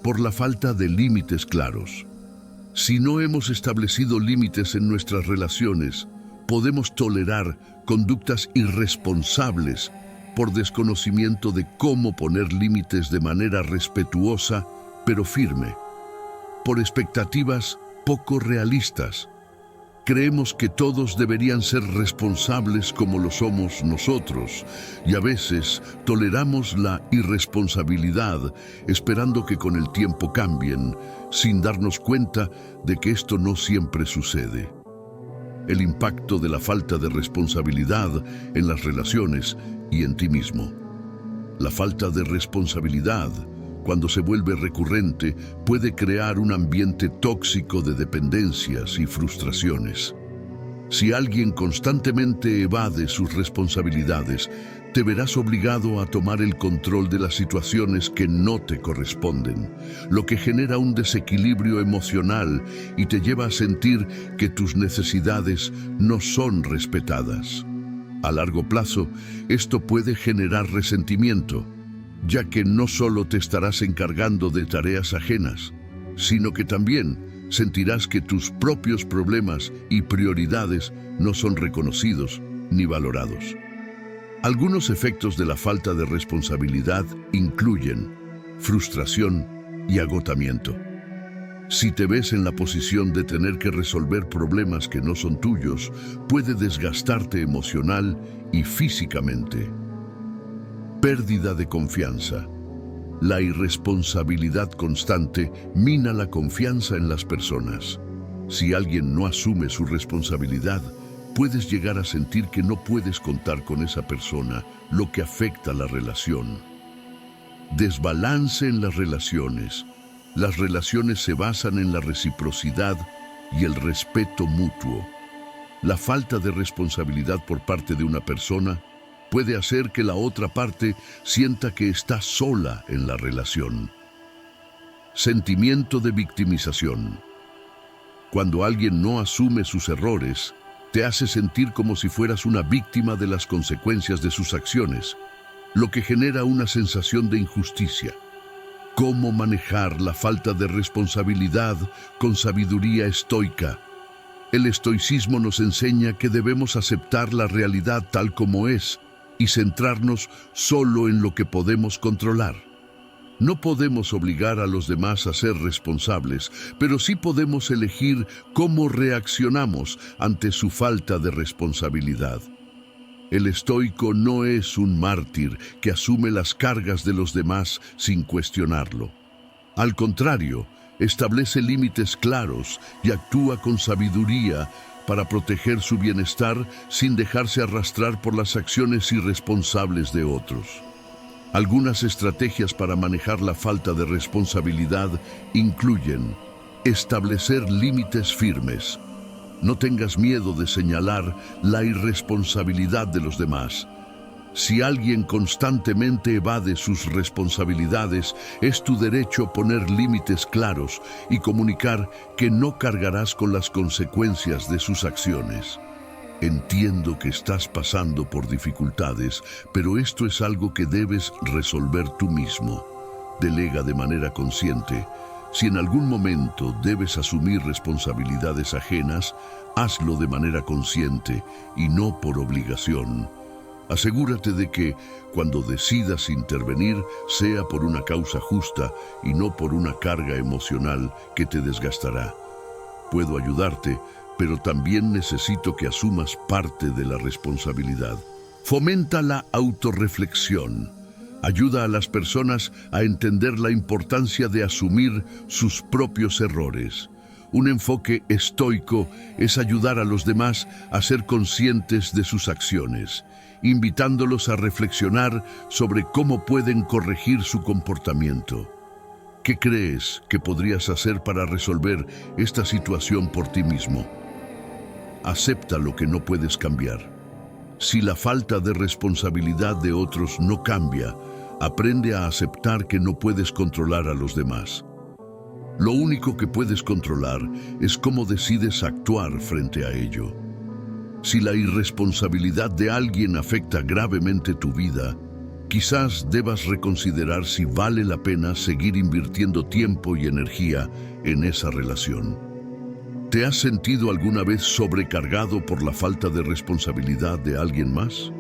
Por la falta de límites claros. Si no hemos establecido límites en nuestras relaciones, podemos tolerar conductas irresponsables por desconocimiento de cómo poner límites de manera respetuosa, pero firme. Por expectativas poco realistas. Creemos que todos deberían ser responsables como lo somos nosotros, y a veces toleramos la irresponsabilidad esperando que con el tiempo cambien, sin darnos cuenta de que esto no siempre sucede. El impacto de la falta de responsabilidad en las relaciones y en ti mismo. La falta de responsabilidad, cuando se vuelve recurrente, puede crear un ambiente tóxico de dependencias y frustraciones. Si alguien constantemente evade sus responsabilidades, te verás obligado a tomar el control de las situaciones que no te corresponden, lo que genera un desequilibrio emocional y te lleva a sentir que tus necesidades no son respetadas. A largo plazo, esto puede generar resentimiento, ya que no solo te estarás encargando de tareas ajenas, sino que también sentirás que tus propios problemas y prioridades no son reconocidos ni valorados. Algunos efectos de la falta de responsabilidad incluyen frustración y agotamiento. Si te ves en la posición de tener que resolver problemas que no son tuyos, puede desgastarte emocional y físicamente. Pérdida de confianza. La irresponsabilidad constante mina la confianza en las personas. Si alguien no asume su responsabilidad, puedes llegar a sentir que no puedes contar con esa persona, lo que afecta la relación. Desbalance en las relaciones. Las relaciones se basan en la reciprocidad y el respeto mutuo. La falta de responsabilidad por parte de una persona puede hacer que la otra parte sienta que está sola en la relación. Sentimiento de victimización. Cuando alguien no asume sus errores, te hace sentir como si fueras una víctima de las consecuencias de sus acciones, lo que genera una sensación de injusticia. ¿Cómo manejar la falta de responsabilidad con sabiduría estoica? El estoicismo nos enseña que debemos aceptar la realidad tal como es y centrarnos solo en lo que podemos controlar. No podemos obligar a los demás a ser responsables, pero sí podemos elegir cómo reaccionamos ante su falta de responsabilidad. El estoico no es un mártir que asume las cargas de los demás sin cuestionarlo. Al contrario, establece límites claros y actúa con sabiduría para proteger su bienestar sin dejarse arrastrar por las acciones irresponsables de otros. Algunas estrategias para manejar la falta de responsabilidad incluyen establecer límites firmes. No tengas miedo de señalar la irresponsabilidad de los demás. Si alguien constantemente evade sus responsabilidades, es tu derecho poner límites claros y comunicar que no cargarás con las consecuencias de sus acciones. Entiendo que estás pasando por dificultades, pero esto es algo que debes resolver tú mismo. Delega de manera consciente. Si en algún momento debes asumir responsabilidades ajenas, hazlo de manera consciente y no por obligación. Asegúrate de que, cuando decidas intervenir, sea por una causa justa y no por una carga emocional que te desgastará. Puedo ayudarte, pero también necesito que asumas parte de la responsabilidad. Fomenta la autorreflexión. Ayuda a las personas a entender la importancia de asumir sus propios errores. Un enfoque estoico es ayudar a los demás a ser conscientes de sus acciones, invitándolos a reflexionar sobre cómo pueden corregir su comportamiento. ¿Qué crees que podrías hacer para resolver esta situación por ti mismo? Acepta lo que no puedes cambiar. Si la falta de responsabilidad de otros no cambia, aprende a aceptar que no puedes controlar a los demás. Lo único que puedes controlar es cómo decides actuar frente a ello. Si la irresponsabilidad de alguien afecta gravemente tu vida, quizás debas reconsiderar si vale la pena seguir invirtiendo tiempo y energía en esa relación. ¿Te has sentido alguna vez sobrecargado por la falta de responsabilidad de alguien más?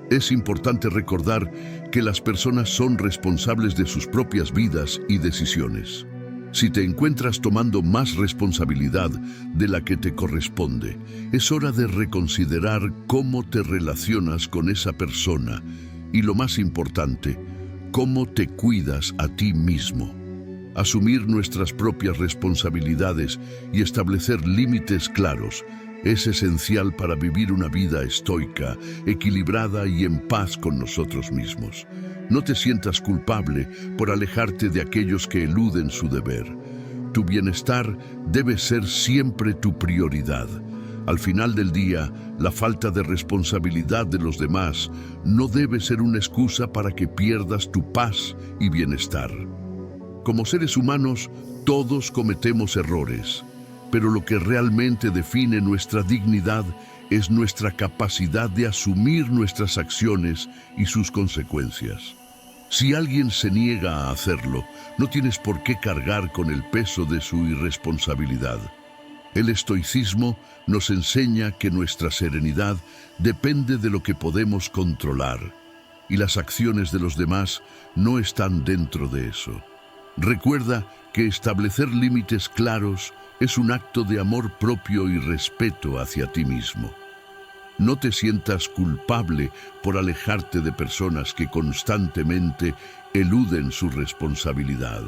Es importante recordar que las personas son responsables de sus propias vidas y decisiones. Si te encuentras tomando más responsabilidad de la que te corresponde, es hora de reconsiderar cómo te relacionas con esa persona y, lo más importante, cómo te cuidas a ti mismo. Asumir nuestras propias responsabilidades y establecer límites claros es esencial para vivir una vida estoica, equilibrada y en paz con nosotros mismos. No te sientas culpable por alejarte de aquellos que eluden su deber. Tu bienestar debe ser siempre tu prioridad. Al final del día, la falta de responsabilidad de los demás no debe ser una excusa para que pierdas tu paz y bienestar. Como seres humanos, todos cometemos errores, pero lo que realmente define nuestra dignidad es nuestra capacidad de asumir nuestras acciones y sus consecuencias. Si alguien se niega a hacerlo, no tienes por qué cargar con el peso de su irresponsabilidad. El estoicismo nos enseña que nuestra serenidad depende de lo que podemos controlar, y las acciones de los demás no están dentro de eso. Recuerda que establecer límites claros es un acto de amor propio y respeto hacia ti mismo. No te sientas culpable por alejarte de personas que constantemente eluden su responsabilidad.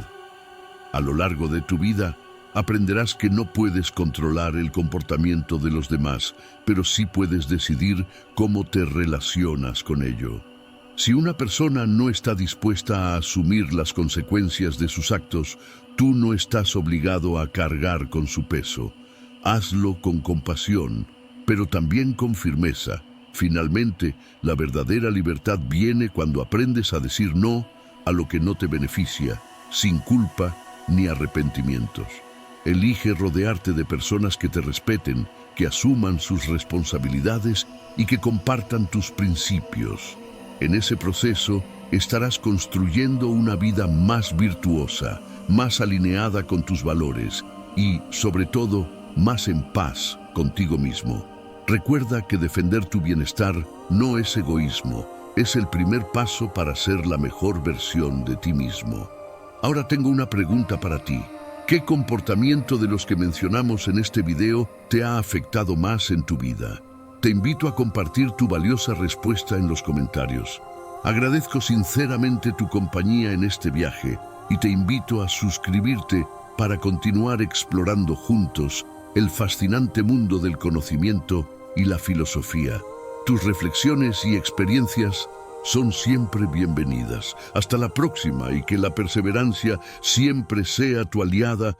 A lo largo de tu vida, aprenderás que no puedes controlar el comportamiento de los demás, pero sí puedes decidir cómo te relacionas con ello. Si una persona no está dispuesta a asumir las consecuencias de sus actos, tú no estás obligado a cargar con su peso. Hazlo con compasión, pero también con firmeza. Finalmente, la verdadera libertad viene cuando aprendes a decir no a lo que no te beneficia, sin culpa ni arrepentimientos. Elige rodearte de personas que te respeten, que asuman sus responsabilidades y que compartan tus principios. En ese proceso estarás construyendo una vida más virtuosa, más alineada con tus valores y, sobre todo, más en paz contigo mismo. Recuerda que defender tu bienestar no es egoísmo, es el primer paso para ser la mejor versión de ti mismo. Ahora tengo una pregunta para ti. ¿Qué comportamiento de los que mencionamos en este video te ha afectado más en tu vida? Te invito a compartir tu valiosa respuesta en los comentarios. Agradezco sinceramente tu compañía en este viaje y te invito a suscribirte para continuar explorando juntos el fascinante mundo del conocimiento y la filosofía. Tus reflexiones y experiencias son siempre bienvenidas. Hasta la próxima y que la perseverancia siempre sea tu aliada